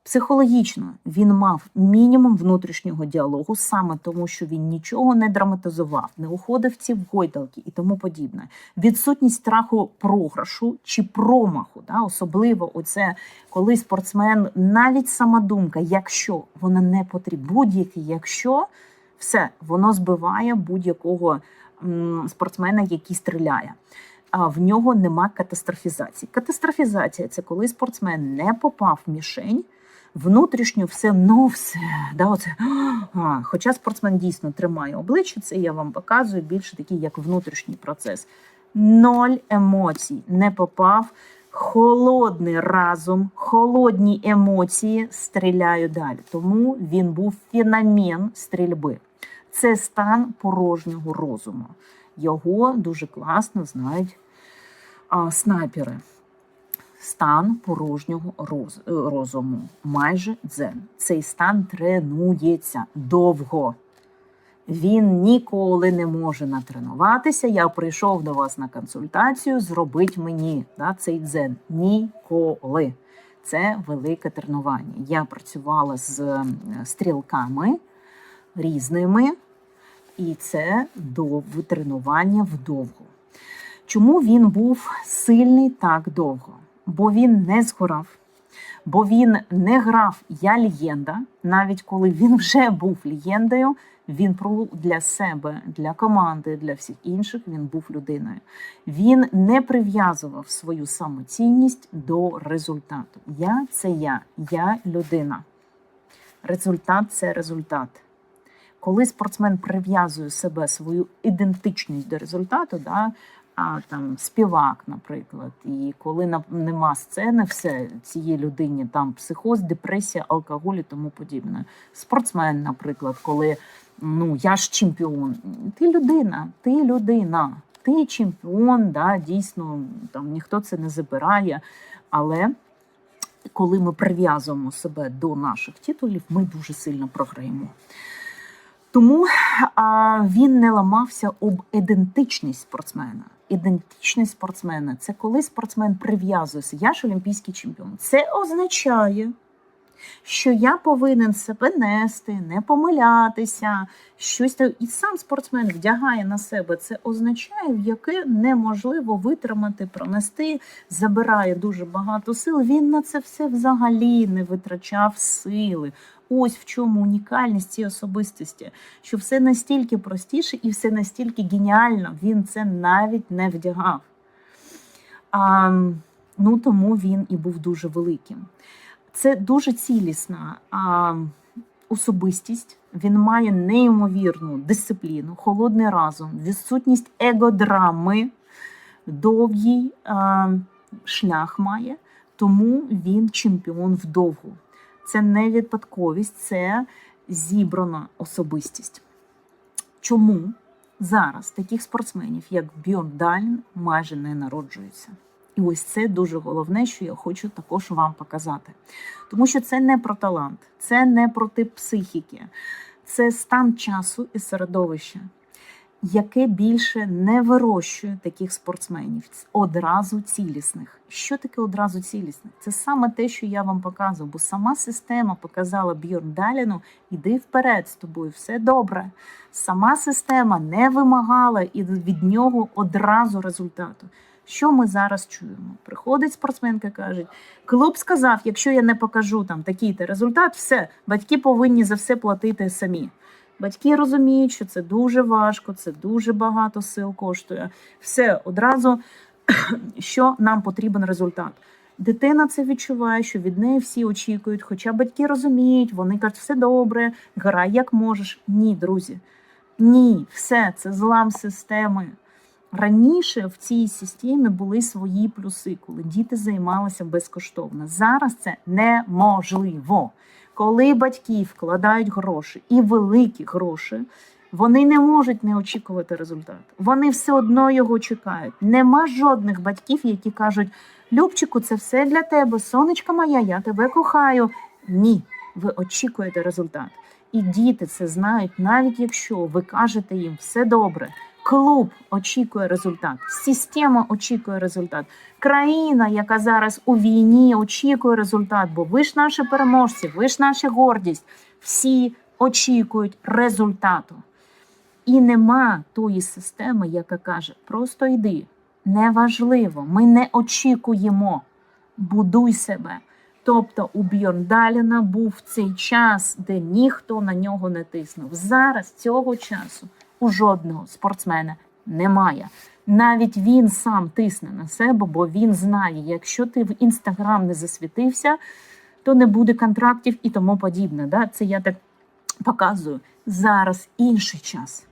Психологічно він мав мінімум внутрішнього діалогу, саме тому, що він нічого не драматизував, не уходив в ці гойдалки і тому подібне. Відсутність страху програшу чи промаху, особливо оце, коли спортсмен, навіть сама думка, якщо вона не потрібна, будь-яке якщо, все, воно збиває будь-якого спортсмена, який стріляє. А в нього нема катастрофізації. Катастрофізація – це коли спортсмен не попав в мішень, внутрішньо все, оце. Хоча спортсмен дійсно тримає обличчя, це я вам показую, більше такий, як внутрішній процес. 0 емоцій, не попав, холодний разум, холодні емоції, стріляю далі. Тому він був феномен стрільби. Це стан порожнього розуму. Його дуже класно знають снайпери. Стан порожнього розуму, майже дзен. Цей стан тренується довго. Він ніколи не може натренуватися. Я прийшов до вас на консультацію, зробіть мені цей дзен. Ніколи. Це велике тренування. Я працювала з стрілками різними, і це тренування вдовго. Чому він був сильний так довго? Бо він не згорав, бо він не грав «Я легенда», навіть коли він вже був легендою, він для себе, для команди, для всіх інших він був людиною. Він не прив'язував свою самоцінність до результату. Я – це я людина. Результат – це результат. Коли спортсмен прив'язує себе, свою ідентичність до результату, співак, наприклад, і коли нема сцени, все, цієї людині там психоз, депресія, алкоголь і тому подібне. Спортсмен, наприклад, коли, я ж чемпіон. Ти людина. ти чемпіон, да, дійсно, там ніхто це не забирає, але коли ми прив'язуємо себе до наших титулів, ми дуже сильно програємо. Тому він не ламався об ідентичність спортсмена. Ідентичність спортсмена – це коли спортсмен прив'язується. Я ж олімпійський чемпіон. Це означає, що я повинен себе нести, не помилятися, щось. І сам спортсмен вдягає на себе. Це означає, в яке неможливо витримати, пронести, забирає дуже багато сил. Він на це все взагалі не витрачав сили. Ось в чому унікальність цієї особистості, що все настільки простіше і все настільки геніально, він це навіть не вдягав. Тому він і був дуже великим. Це дуже цілісна особистість, він має неймовірну дисципліну, холодний розум, відсутність егодрами, довгий шлях має, тому він чемпіон вдовгу. Це не випадковість, це зібрана особистість. Чому зараз таких спортсменів, як Бьорн Далін, майже не народжуються? І ось це дуже головне, що я хочу також вам показати. Тому що це не про талант, це не про тип психіки, це стан часу і середовища, яке більше не вирощує таких спортсменів, одразу цілісних. Що таке одразу цілісних? Це саме те, що я вам показував, бо сама система показала Бьорн Даліну, іди вперед з тобою, все добре. Сама система не вимагала від нього одразу результату. Що ми зараз чуємо? Приходить спортсменка, каже, клуб сказав, якщо я не покажу там такий-то результат, все, батьки повинні за все платити самі. Батьки розуміють, що це дуже важко, це дуже багато сил коштує. Все, одразу, що нам потрібен результат. Дитина це відчуває, що від неї всі очікують, хоча батьки розуміють, вони кажуть, все добре, грай як можеш. Ні, друзі, ні, все, це злам системи. Раніше в цій системі були свої плюси, коли діти займалися безкоштовно. Зараз це неможливо. Коли батьки вкладають гроші, і великі гроші, вони не можуть не очікувати результат. Вони все одно його чекають. Нема жодних батьків, які кажуть, Любчику, це все для тебе, сонечка моя, я тебе кохаю. Ні, ви очікуєте результат. І діти це знають, навіть якщо ви кажете їм все добре. Клуб очікує результат, система очікує результат, країна, яка зараз у війні, очікує результат, бо ви ж наші переможці, ви ж наша гордість. Всі очікують результату. І нема тої системи, яка каже, просто йди, неважливо, ми не очікуємо, будуй себе. Тобто у Бьорн Даліна був цей час, де ніхто на нього не тиснув. Зараз цього часу у жодного спортсмена немає. Навіть він сам тисне на себе, бо він знає, якщо ти в Інстаграм не засвітився, то не буде контрактів і тому подібне. Да? Це я так показую. Зараз інший час.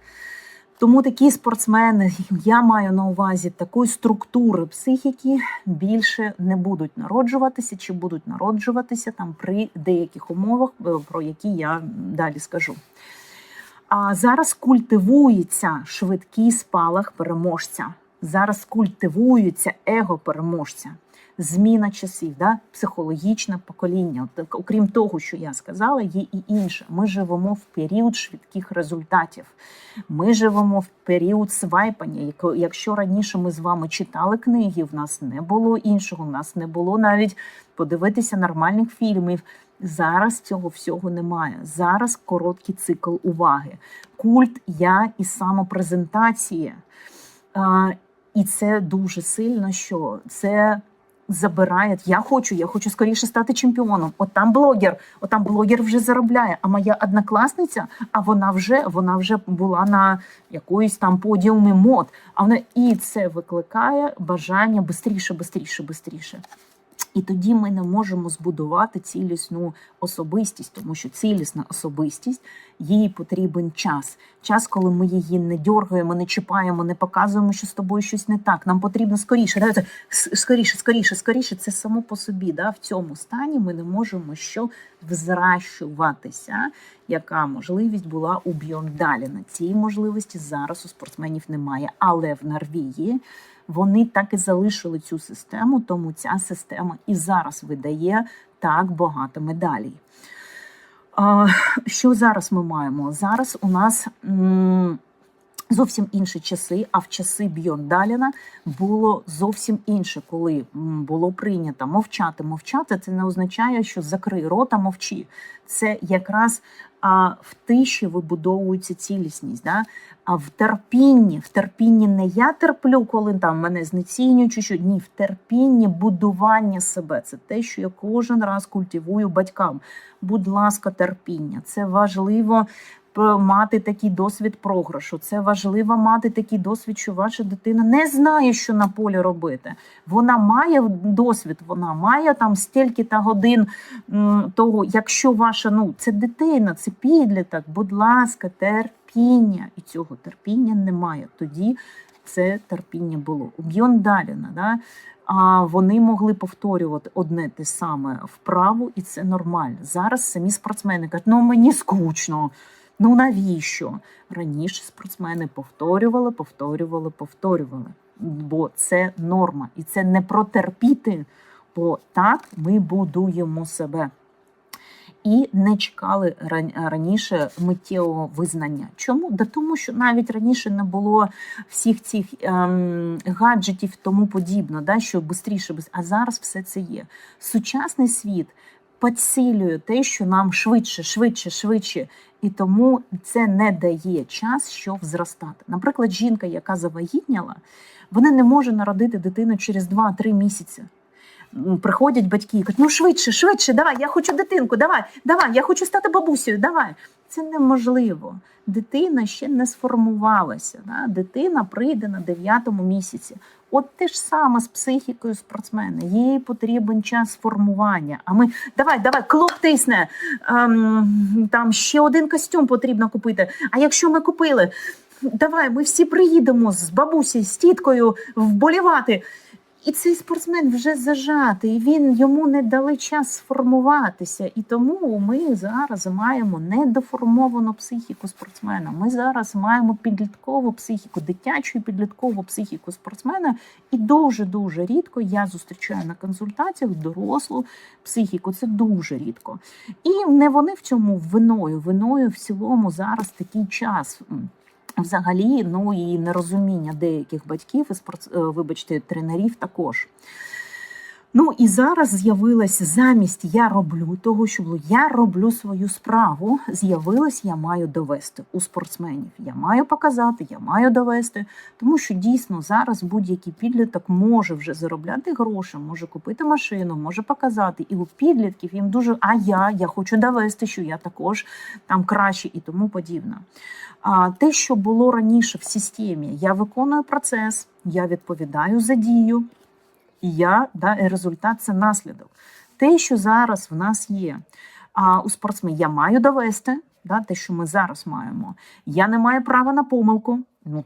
Тому такі спортсмени, я маю на увазі такої структури психіки, більше не будуть народжуватися чи будуть народжуватися там при деяких умовах, про які я далі скажу. А зараз культивується швидкий спалах переможця. Зараз культивується его переможця. Зміна часів, да? Психологічне покоління. Окрім того, що я сказала, є і інше. Ми живемо в період швидких результатів. Ми живемо в період свайпання. Якщо раніше ми з вами читали книги, в нас не було іншого, в нас не було навіть подивитися нормальних фільмів. Зараз цього всього немає. Зараз короткий цикл уваги. Культ «я» і самопрезентація. І це дуже сильно, що це забирає. Я хочу скоріше стати чемпіоном. От там блогер вже заробляє. А моя однокласниця, вона вже була на якоїсь там подіумі мод. І це викликає бажання бистріше. І тоді ми не можемо збудувати цілісну особистість, тому що цілісна особистість, їй потрібен час. Час, коли ми її не дергаємо, не чіпаємо, не показуємо, що з тобою щось не так. Нам потрібно скоріше, скоріше. Це само по собі. Да? В цьому стані ми не можемо взращуватися, яка можливість була у Бьорндалена. Цієї можливості зараз у спортсменів немає. Але в Норвегії вони так і залишили цю систему, тому ця система і зараз видає так багато медалей. Що зараз ми маємо? Зараз у нас зовсім інші часи, а в часи Бьорндалена було зовсім інше, коли було прийнято мовчати. Мовчати – це не означає, що закрий рота, мовчи. Це якраз в тиші вибудовується цілісність. Да? А в терпінні не я терплю, коли там мене знецінюють, чи що. Ні, в терпінні будування себе. Це те, що я кожен раз культивую батькам. Будь ласка, терпіння. Це важливо мати такий досвід програшу. Це важливо мати такий досвід, що ваша дитина не знає, що на полі робити. Вона має досвід, вона має там стільки-то годин того, якщо ваша, це дитина, це підліток, будь ласка, терпіння. І цього терпіння немає. Тоді це терпіння було. У Бьорндалена, да, вони могли повторювати одне те саме вправу, і це нормально. Зараз самі спортсмени кажуть, мені скучно. Навіщо? Раніше спортсмени повторювали, бо це норма. І це не протерпіти, бо так ми будуємо себе. І не чекали раніше миттєвого визнання. Чому? Тому що навіть раніше не було всіх цих гаджетів і тому подібне, да, що швидше, а зараз все це є. Сучасний світ підсилює те, що нам швидше, і тому це не дає час, щоб зростати. Наприклад, жінка, яка завагітняла, вона не може народити дитину через 2-3 місяці. Приходять батьки і кажуть, швидше, давай, я хочу дитинку, давай, я хочу стати бабусею, давай. Це неможливо. Дитина ще не сформувалася. Да? Дитина прийде на 9-му місяці. От те ж саме з психікою спортсмена. Їй потрібен час формування. А ми, давай, клуб тисне, там ще один костюм потрібно купити. А якщо ми купили, давай, ми всі приїдемо з бабусею, з тіткою вболівати. І цей спортсмен вже зажатий, йому не дали час сформуватися. І тому ми зараз маємо недоформовану психіку спортсмена. Ми зараз маємо підліткову психіку, дитячу і підліткову психіку спортсмена. І дуже-дуже рідко я зустрічаю на консультаціях дорослу психіку. Це дуже рідко. І не вони в цьому виною в цілому зараз такий час. Взагалі, і нерозуміння деяких батьків і, тренерів також. І зараз з'явилось замість «я роблю» того, що було «я роблю свою справу», з'явилось «я маю довести» у спортсменів. Я маю показати, я маю довести, тому що дійсно зараз будь-який підліток може вже заробляти гроші, може купити машину, може показати. І у підлітків їм дуже я хочу довести, що я також там краще і тому подібне. А те, що було раніше в системі, я виконую процес, я відповідаю за дію, і результат – це наслідок. Те, що зараз в нас є, у спортсменів, я маю довести, те, що ми зараз маємо. Я не маю права на помилку.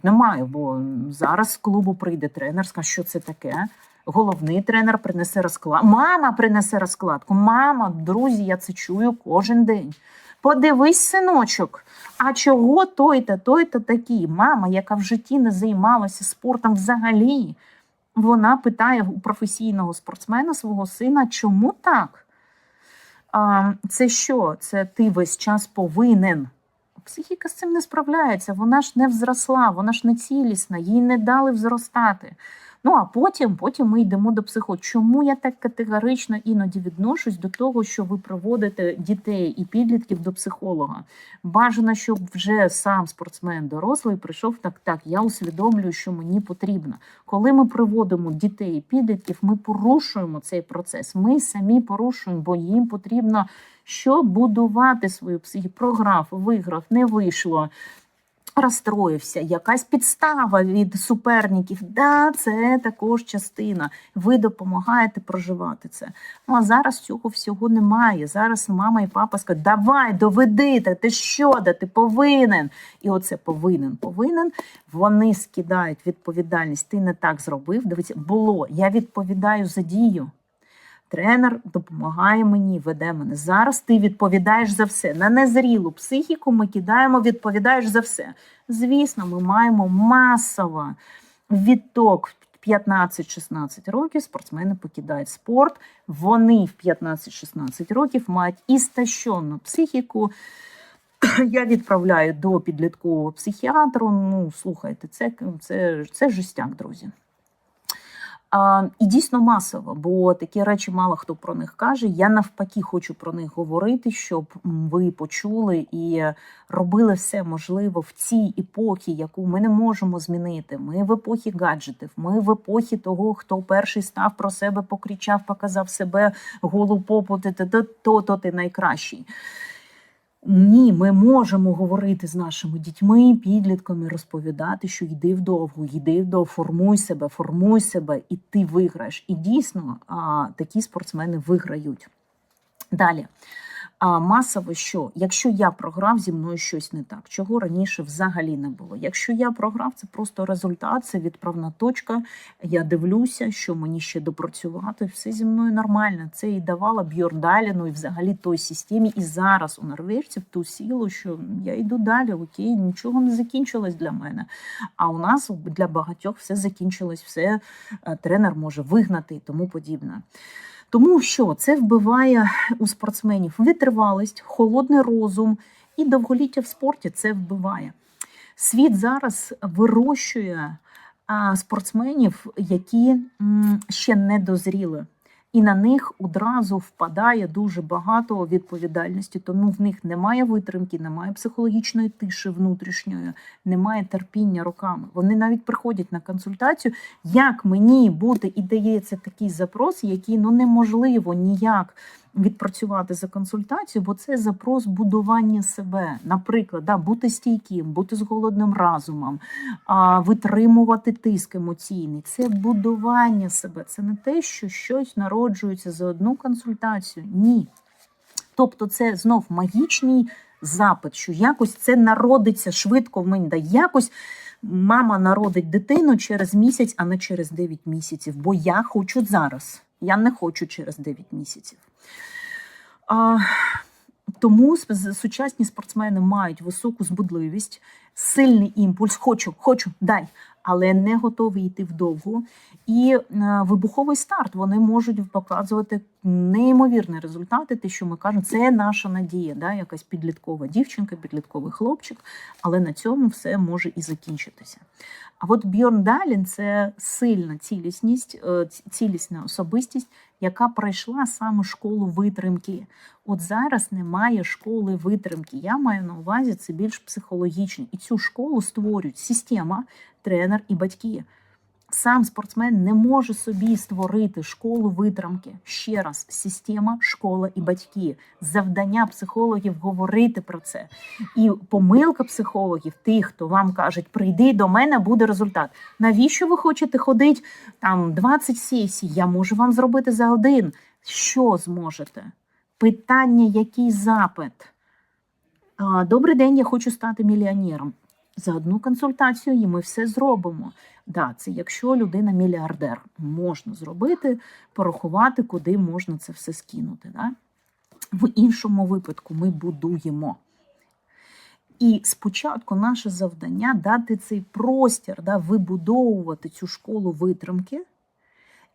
Не маю, бо зараз з клубу прийде тренер, скаже, що це таке. Головний тренер принесе розклад. Мама принесе розкладку. Мама, друзі, я це чую кожен день. Подивись, синочок, а чого той-то такий? Мама, яка в житті не займалася спортом взагалі, вона питає у професійного спортсмена, свого сина, чому так? Це що? Це ти весь час повинен. Психіка з цим не справляється, вона ж не взросла, вона ж не цілісна, їй не дали взростати. А потім ми йдемо до психолога. Чому я так категорично іноді відношусь до того, що ви приводите дітей і підлітків до психолога? Бажано, щоб вже сам спортсмен дорослий прийшов, так, я усвідомлюю, що мені потрібно. Коли ми приводимо дітей і підлітків, ми порушуємо цей процес. Ми самі порушуємо, бо їм потрібно, щоб будувати свою психіку. Програв, виграв, не вийшло. розстроївся, якась підстава від суперників. Да, це також частина. Ви допомагаєте проживати це. Ну, а зараз цього всього немає. Зараз мама і папа скажуть, давай, доведи, ти що, да ти повинен. І оце повинен. Вони скидають відповідальність. Ти не так зробив. Дивіться, я відповідаю за дію. Тренер допомагає мені, веде мене. Зараз ти відповідаєш за все. На незрілу психіку ми кидаємо, відповідаєш за все. Звісно, ми маємо масово відток. 15-16 років спортсмени покидають спорт. Вони в 15-16 років мають істощену психіку. Я відправляю до підліткового психіатру. Ну, слухайте, це жестяк, друзі. І дійсно масово, бо такі речі мало хто про них каже. Я навпаки хочу про них говорити, щоб ви почули і робили все можливо в цій епохі, яку ми не можемо змінити. Ми в епохі гаджетів, ми в епохі того, хто перший став про себе, покричав, показав себе, голу попу, то ти найкращий. Ні, ми можемо говорити з нашими дітьми, підлітками, розповідати, що йди вдовго, формуй себе, і ти виграєш. І дійсно, такі спортсмени виграють. Далі. Масово що? Якщо я програв, зі мною щось не так, чого раніше взагалі не було. Якщо я програв, це просто результат, це відправна точка, я дивлюся, що мені ще допрацювати, все зі мною нормально. Це і давала Бьорн Даліну і взагалі той системі, і зараз у норвежців ту силу, що я йду далі, окей, нічого не закінчилось для мене. А у нас для багатьох все закінчилось, все тренер може вигнати і тому подібне. Тому що це вбиває у спортсменів витривалість, холодний розум і довголіття в спорті це вбиває. Світ зараз вирощує спортсменів, які ще не дозріли. І на них одразу впадає дуже багато відповідальності, тому в них немає витримки, немає психологічної тиші внутрішньої, немає терпіння роками. Вони навіть приходять на консультацію, як мені бути, і дається такий запрос, який неможливо ніяк відпрацювати за консультацію, бо це запрос будування себе. Наприклад, бути стійким, бути з голодним разумом, витримувати тиск емоційний. Це будування себе. Це не те, що щось народжується за одну консультацію. Ні. Тобто це знов магічний запит, що якось це народиться швидко в мені. Якось мама народить дитину через місяць, а не через 9 місяців. Бо я хочу зараз. Я не хочу через 9 місяців. Тому сучасні спортсмени мають високу збудливість, сильний імпульс, хочу, дай, але не готові йти вдовго. І вибуховий старт, вони можуть показувати неймовірні результати, те, що ми кажемо, це наша надія, якась підліткова дівчинка, підлітковий хлопчик, але на цьому все може і закінчитися. А от Бьорн Далін – це сильна цілісна особистість, яка пройшла саме школу витримки. От зараз немає школи витримки. Я маю на увазі, це більш психологічно. І цю школу створюють система, тренер і батьки. Сам спортсмен не може собі створити школу витримки. Ще раз, система, школа і батьки. Завдання психологів говорити про це. І помилка психологів, тих, хто вам кажуть, прийди до мене, буде результат. Навіщо ви хочете ходити 20 сесій? Я можу вам зробити за 1. Що зможете? Питання, який запит? Добрий день, я хочу стати мільйонером. За 1 консультацію і ми все зробимо. Це якщо людина мільярдер. Можна зробити, порахувати, куди можна це все скинути. В іншому випадку ми будуємо. І спочатку наше завдання дати цей простір, вибудовувати цю школу витримки.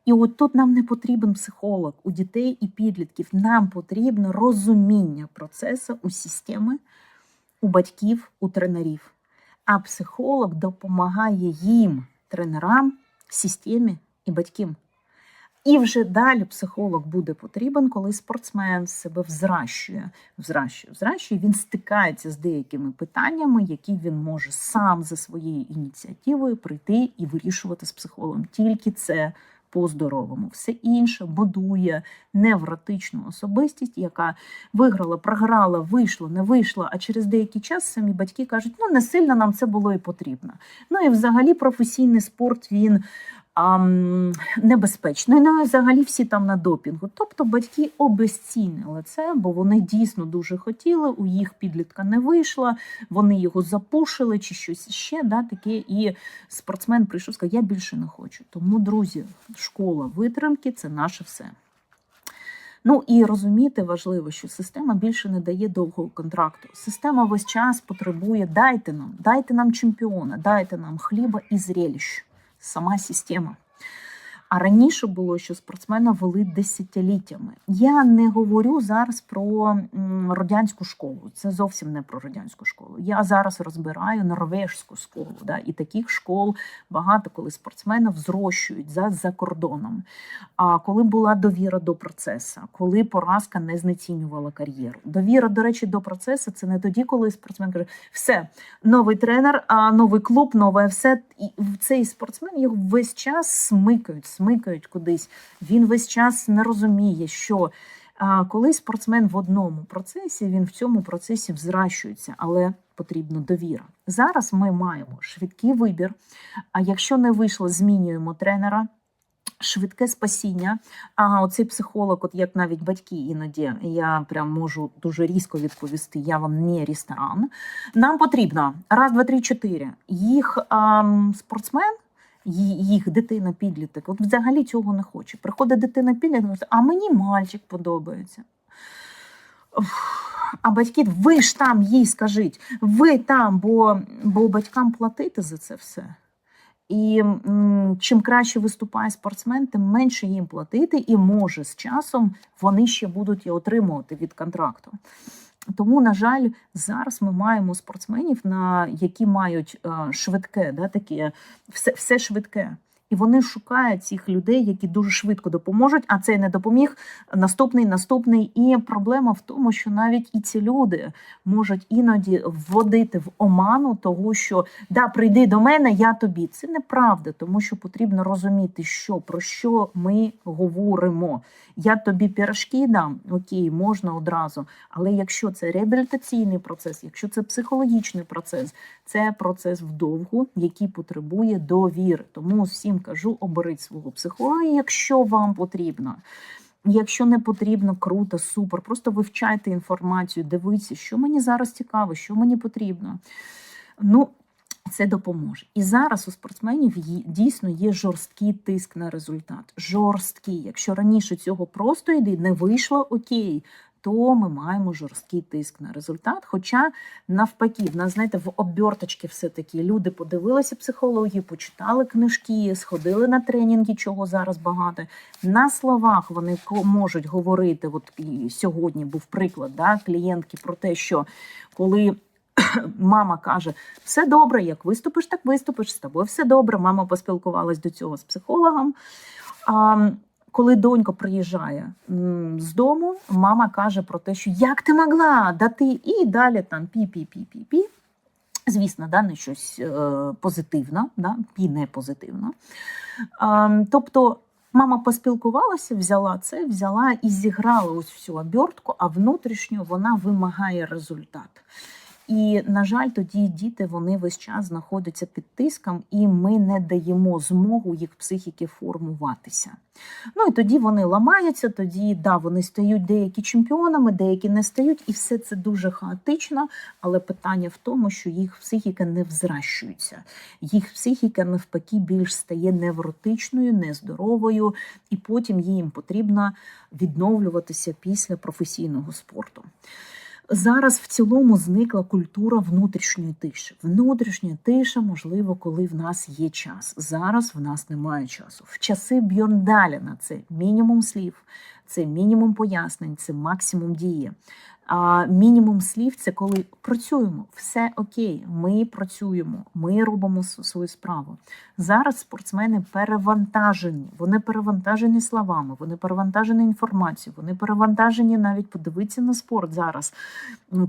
І от тут нам не потрібен психолог у дітей і підлітків. Нам потрібно розуміння процесу у системи, у батьків, у тренерів. А психолог допомагає їм, тренерам, системі і батькам. І вже далі психолог буде потрібен, коли спортсмен себе взращує, він стикається з деякими питаннями, які він може сам за своєю ініціативою прийти і вирішувати з психологом. Тільки це по-здоровому. Все інше будує невротичну особистість, яка виграла, програла, вийшла, не вийшла, а через деякий час самі батьки кажуть, ну не сильно нам це було і потрібно. Ну і взагалі професійний спорт, він небезпечний. Ну і взагалі всі там на допінгу. Тобто батьки обезцінили це, бо вони дійсно дуже хотіли, у їх підлітка не вийшло, вони його запушили чи щось ще, да, таке, і спортсмен прийшов і сказав, я більше не хочу. Тому, друзі, школа витримки – це наше все. Ну і розуміти важливо, що система більше не дає довгого контракту. Система весь час потребує, дайте нам чемпіона, дайте нам хліба і зрелищ. Сама система. А раніше було, що спортсмена вели десятиліттями. Я не говорю зараз про радянську школу. Це зовсім не про радянську школу. Я зараз розбираю норвежську школу. Да? І таких школ багато, коли спортсменів зрощують за кордоном. А коли була довіра до процесу, коли поразка не знецінювала кар'єру. Довіра, до речі, до процесу – це не тоді, коли спортсмен каже, все, новий тренер, новий клуб, нове все. І цей спортсмен його весь час смикають кудись. Він весь час не розуміє, що коли спортсмен в одному процесі, він в цьому процесі взращується, але потрібна довіра. Зараз ми маємо швидкий вибір, а якщо не вийшло, змінюємо тренера, швидке спасіння. Оцей психолог, от як навіть батьки іноді, я прям можу дуже різко відповісти, я вам не ресторан. Нам потрібно, 1, 2, 3, 4, їх спортсмен, їх дитина-підліток, от взагалі цього не хоче. Приходить дитина-підліток, а мені мальчик подобається. А батьки, ви ж там їй скажіть, ви там, бо батькам платити за це все. І чим краще виступає спортсмен, тим менше їм платити, і може з часом вони ще будуть і отримувати від контракту. Тому, на жаль, зараз ми маємо спортсменів, які мають швидке, да, таке, все швидке. І вони шукають цих людей, які дуже швидко допоможуть, а цей не допоміг, наступний. І проблема в тому, що навіть і ці люди можуть іноді вводити в оману того, що «да, прийди до мене, я тобі». Це неправда, тому що потрібно розуміти, про що ми говоримо. Я тобі пиріжки дам, окей, можна одразу. Але якщо це реабілітаційний процес, якщо це психологічний процес, це процес вдовгу, який потребує довіри. Тому всім кажу, оберіть свого психолога, якщо вам потрібно. Якщо не потрібно, круто, супер. Просто вивчайте інформацію, дивіться, що мені зараз цікаво, що мені потрібно. Ну, це допоможе. І зараз у спортсменів дійсно є жорсткий тиск на результат. Жорсткий. Якщо раніше цього просто йде, не вийшло, окей, то ми маємо жорсткий тиск на результат. Хоча навпаки, в нас, знаєте, в оберточці все-таки люди подивилися психологію, почитали книжки, сходили на тренінги, чого зараз багато. На словах вони можуть говорити, от і сьогодні був приклад, да, клієнтки про те, що коли мама каже, все добре, як виступиш, так виступиш, з тобою все добре. Мама поспілкувалась до цього з психологом. Коли донька приїжджає з дому, мама каже про те, що як ти могла, да ти, і далі там пі-пі-пі-пі-пі. Звісно, да, не щось позитивне, да, пі не позитивно. Тобто мама поспілкувалася, взяла і зіграла ось всю обертку, а внутрішньо вона вимагає результат. І, на жаль, тоді діти, вони весь час знаходяться під тиском, і ми не даємо змогу їх психіки формуватися. Ну і тоді вони ламаються, тоді, да, вони стають деякі чемпіонами, деякі не стають, і все це дуже хаотично, але питання в тому, що їх психіка не взращується. Їх психіка, навпаки, більш стає невротичною, нездоровою, і потім їм потрібно відновлюватися після професійного спорту. Зараз в цілому зникла культура внутрішньої тиші. Внутрішня тиша, можливо, коли в нас є час. Зараз в нас немає часу. В часи Бьорндаленя це мінімум слів, це мінімум пояснень, це максимум дії. А мінімум слів – це коли працюємо, все окей, ми працюємо, ми робимо свою справу. Зараз спортсмени перевантажені, вони перевантажені словами, вони перевантажені інформацією, вони перевантажені навіть подивитися на спорт зараз.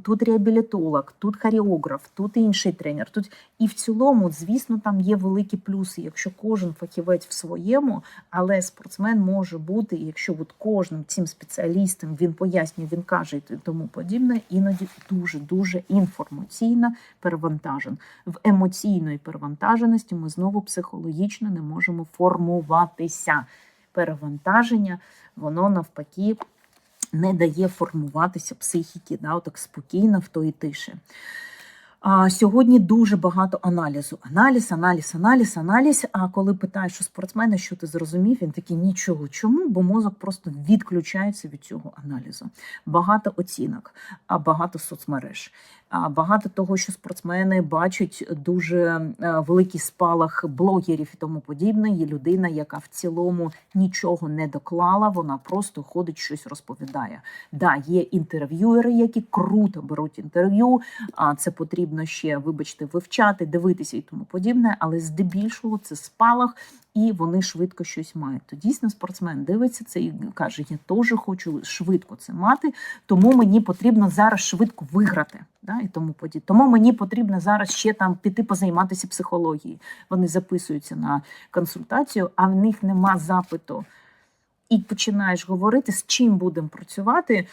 Тут реабілітолог, тут хореограф, тут інший тренер. Тут... І в цілому, звісно, там є великі плюси, якщо кожен фахівець в своєму, але спортсмен може бути, якщо от кожним цим спеціалістам він пояснює, він каже і тому подібне, іноді дуже-дуже інформаційно перевантажен. В емоційної перевантаженості ми знову психологічно не можемо формуватися. Перевантаження, воно навпаки не дає формуватися психіки, да, отак спокійно в тої тиші. Сьогодні дуже багато аналізу. Аналіз. А коли питаєш у спортсмена, що ти зрозумів, він такий, нічого. Чому? Бо мозок просто відключається від цього аналізу. Багато оцінок, багато соцмереж. Багато того, що спортсмени бачать дуже великий спалах блогерів і тому подібне. Є людина, яка в цілому нічого не доклала, вона просто ходить, щось розповідає. Да, є інтерв'юери, які круто беруть інтерв'ю, це потрібно ще, вибачте, вивчати, дивитися і тому подібне, але здебільшого це спалах, і вони швидко щось мають. То дійсно спортсмен дивиться це і каже, я теж хочу швидко це мати, тому мені потрібно зараз швидко виграти. Да, і тому подібне. Тому мені потрібно зараз ще там піти позайматися психологією. Вони записуються на консультацію, а в них нема запиту. І починаєш говорити, з чим будемо працювати.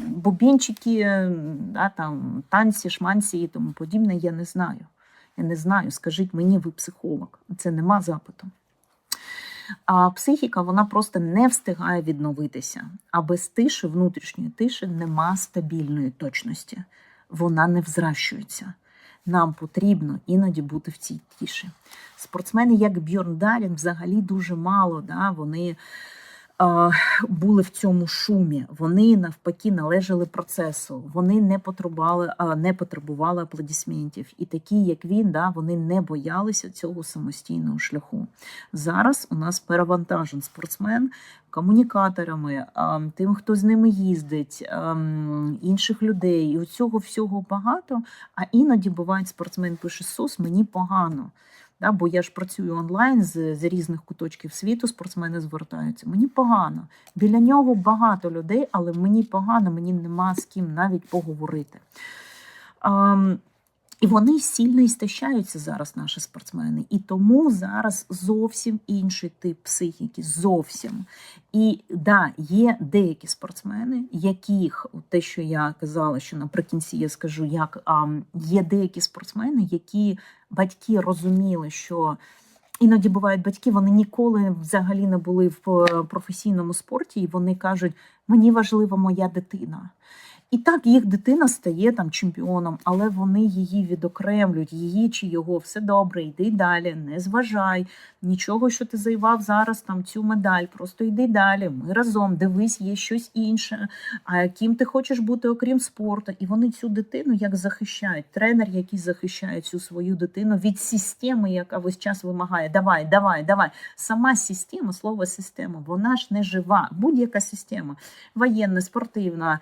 Бубінчики, да, там, танці, шманці і тому подібне, я не знаю. Я не знаю, скажіть мені, ви психолог. Це нема запиту. А психіка, вона просто не встигає відновитися. А без тиші, внутрішньої тиші, нема стабільної точності. Вона не взращується. Нам потрібно іноді бути в цій тиші. Спортсмени, як Бьорн Далін, взагалі дуже мало, да, вони були в цьому шумі, вони навпаки належали процесу, вони не потребували аплодисментів. І такі, як він, да, вони не боялися цього самостійного шляху. Зараз у нас перевантажен спортсмен комунікаторами, тим, хто з ними їздить, інших людей. І цього всього багато, а іноді буває, спортсмен пише, СОС, мені погано. Да, бо я ж працюю онлайн з різних куточків світу, спортсмени звертаються. Мені погано. Біля нього багато людей, але мені погано, мені нема з ким навіть поговорити. І вони сильно істощаються зараз, наші спортсмени. І тому зараз зовсім інший тип психіки, зовсім. І да, є деякі спортсмени, яких, те, що я казала, що наприкінці я скажу, як є деякі спортсмени, які батьки розуміли, що іноді бувають батьки, вони ніколи взагалі не були в професійному спорті, і вони кажуть, мені важлива моя дитина. І так, їх дитина стає там чемпіоном, але вони її відокремлюють, її чи його, все добре, йди далі, не зважай, нічого, що ти завоював зараз там цю медаль, просто йди далі, ми разом, дивись, є щось інше, а ким ти хочеш бути, окрім спорту. І вони цю дитину як захищають, тренер, який захищає цю свою дитину від системи, яка весь час вимагає, давай. Сама система, слово система, вона ж не жива, будь-яка система, воєнна, спортивна,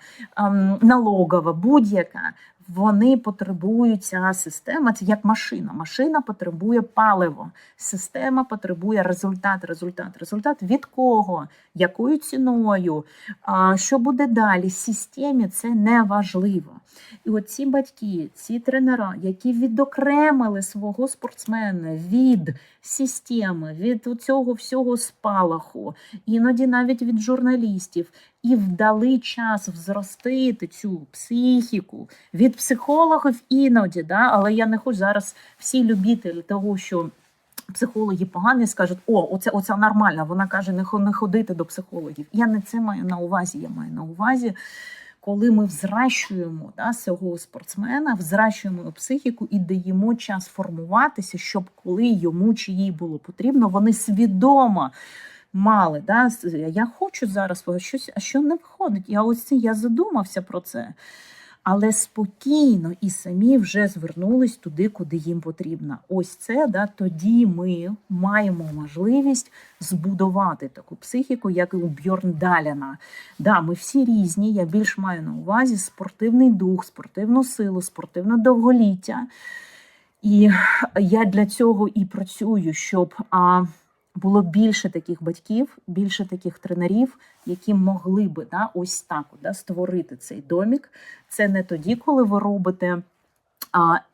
налогова, будь-яка, вони потребують, ця система, це як машина. Машина потребує паливо, система потребує результат. Від кого? Якою ціною? Що буде далі? Системі це не важливо. І от ці батьки, ці тренера, які відокремили свого спортсмена від системи, від цього всього спалаху, іноді навіть від журналістів, і вдали час взростити цю психіку від психологів іноді, да? Але я не хочу зараз всі любителі того, що психологи погані, скажуть, оця нормальна, вона каже, не ходити до психологів. Я не це маю на увазі, я маю на увазі, коли ми взращуємо, да, свого спортсмена, взращуємо психіку і даємо час формуватися, щоб коли йому чи їй було потрібно, вони свідомо мали. Да, я хочу зараз щось, а що не виходить. Я задумався про це. але спокійно і самі вже звернулись туди, куди їм потрібно. Ось це, тоді ми маємо можливість збудувати таку психіку, як і у Бьорндаляна. Ми всі різні, я більш маю на увазі спортивний дух, спортивну силу, спортивне довголіття. І я для цього і працюю, щоб було більше таких батьків, більше таких тренерів, які могли би ось так створити цей домік. Це не тоді, коли ви робите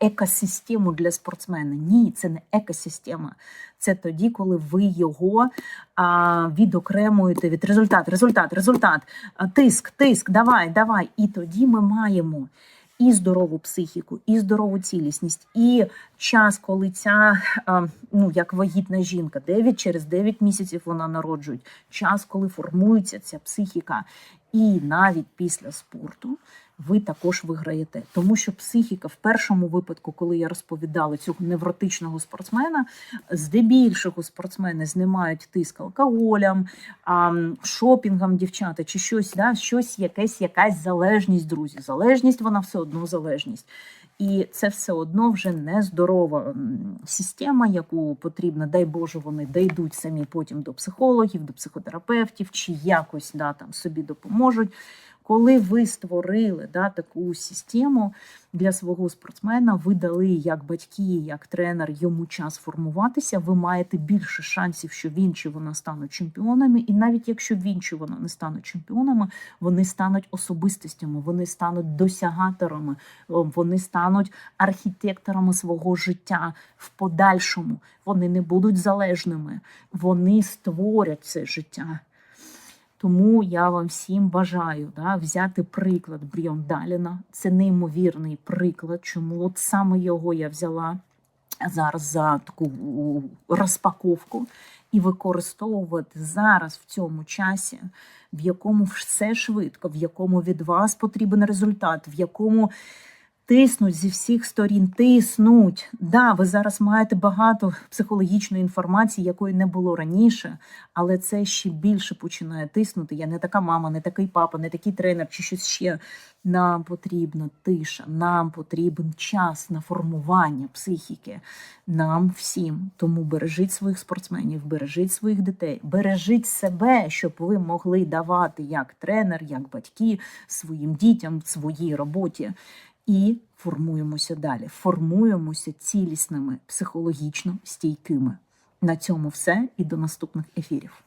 екосистему для спортсмена. Ні, це не екосистема. Це тоді, коли ви його відокремуєте від результат, тиск, давай. І тоді ми маємо і здорову психіку, і здорову цілісність, і час, коли ця, як вагітна жінка, через 9 місяців вона народжує, час, коли формується ця психіка. І навіть після спорту ви також виграєте. Тому що психіка в першому випадку, коли я розповідала цього невротичного спортсмена, здебільшого спортсмени знімають тиск алкоголем, шопінгом дівчата, чи щось, якась залежність, друзі. Залежність, вона все одно залежність. І це все одно вже нездорова система, яку потрібно, дай Боже, вони дійдуть самі потім до психологів, до психотерапевтів, чи якось собі допоможуть. Коли ви створили таку систему для свого спортсмена, ви дали як батьки, як тренер йому час формуватися, ви маєте більше шансів, що він чи вона стануть чемпіонами. І навіть якщо він чи вона не стануть чемпіонами, вони стануть особистостями, вони стануть досягаторами, вони стануть архітекторами свого життя в подальшому. Вони не будуть залежними, вони створять це життя. Тому я вам всім бажаю взяти приклад Бьорндаляна. Це неймовірний приклад, чому от саме його я взяла зараз за таку розпаковку і використовувати зараз в цьому часі, в якому все швидко, в якому від вас потрібен результат, в якому тиснуть зі всіх сторін, тиснуть. Ви зараз маєте багато психологічної інформації, якої не було раніше, але це ще більше починає тиснути. Я не така мама, не такий папа, не такий тренер чи щось ще. Нам потрібна тиша, нам потрібен час на формування психіки. Нам всім. Тому бережіть своїх спортсменів, бережіть своїх дітей, бережіть себе, щоб ви могли давати як тренер, як батьки своїм дітям, своїй роботі. І формуємося далі. Формуємося цілісними, психологічно стійкими. На цьому все і до наступних ефірів.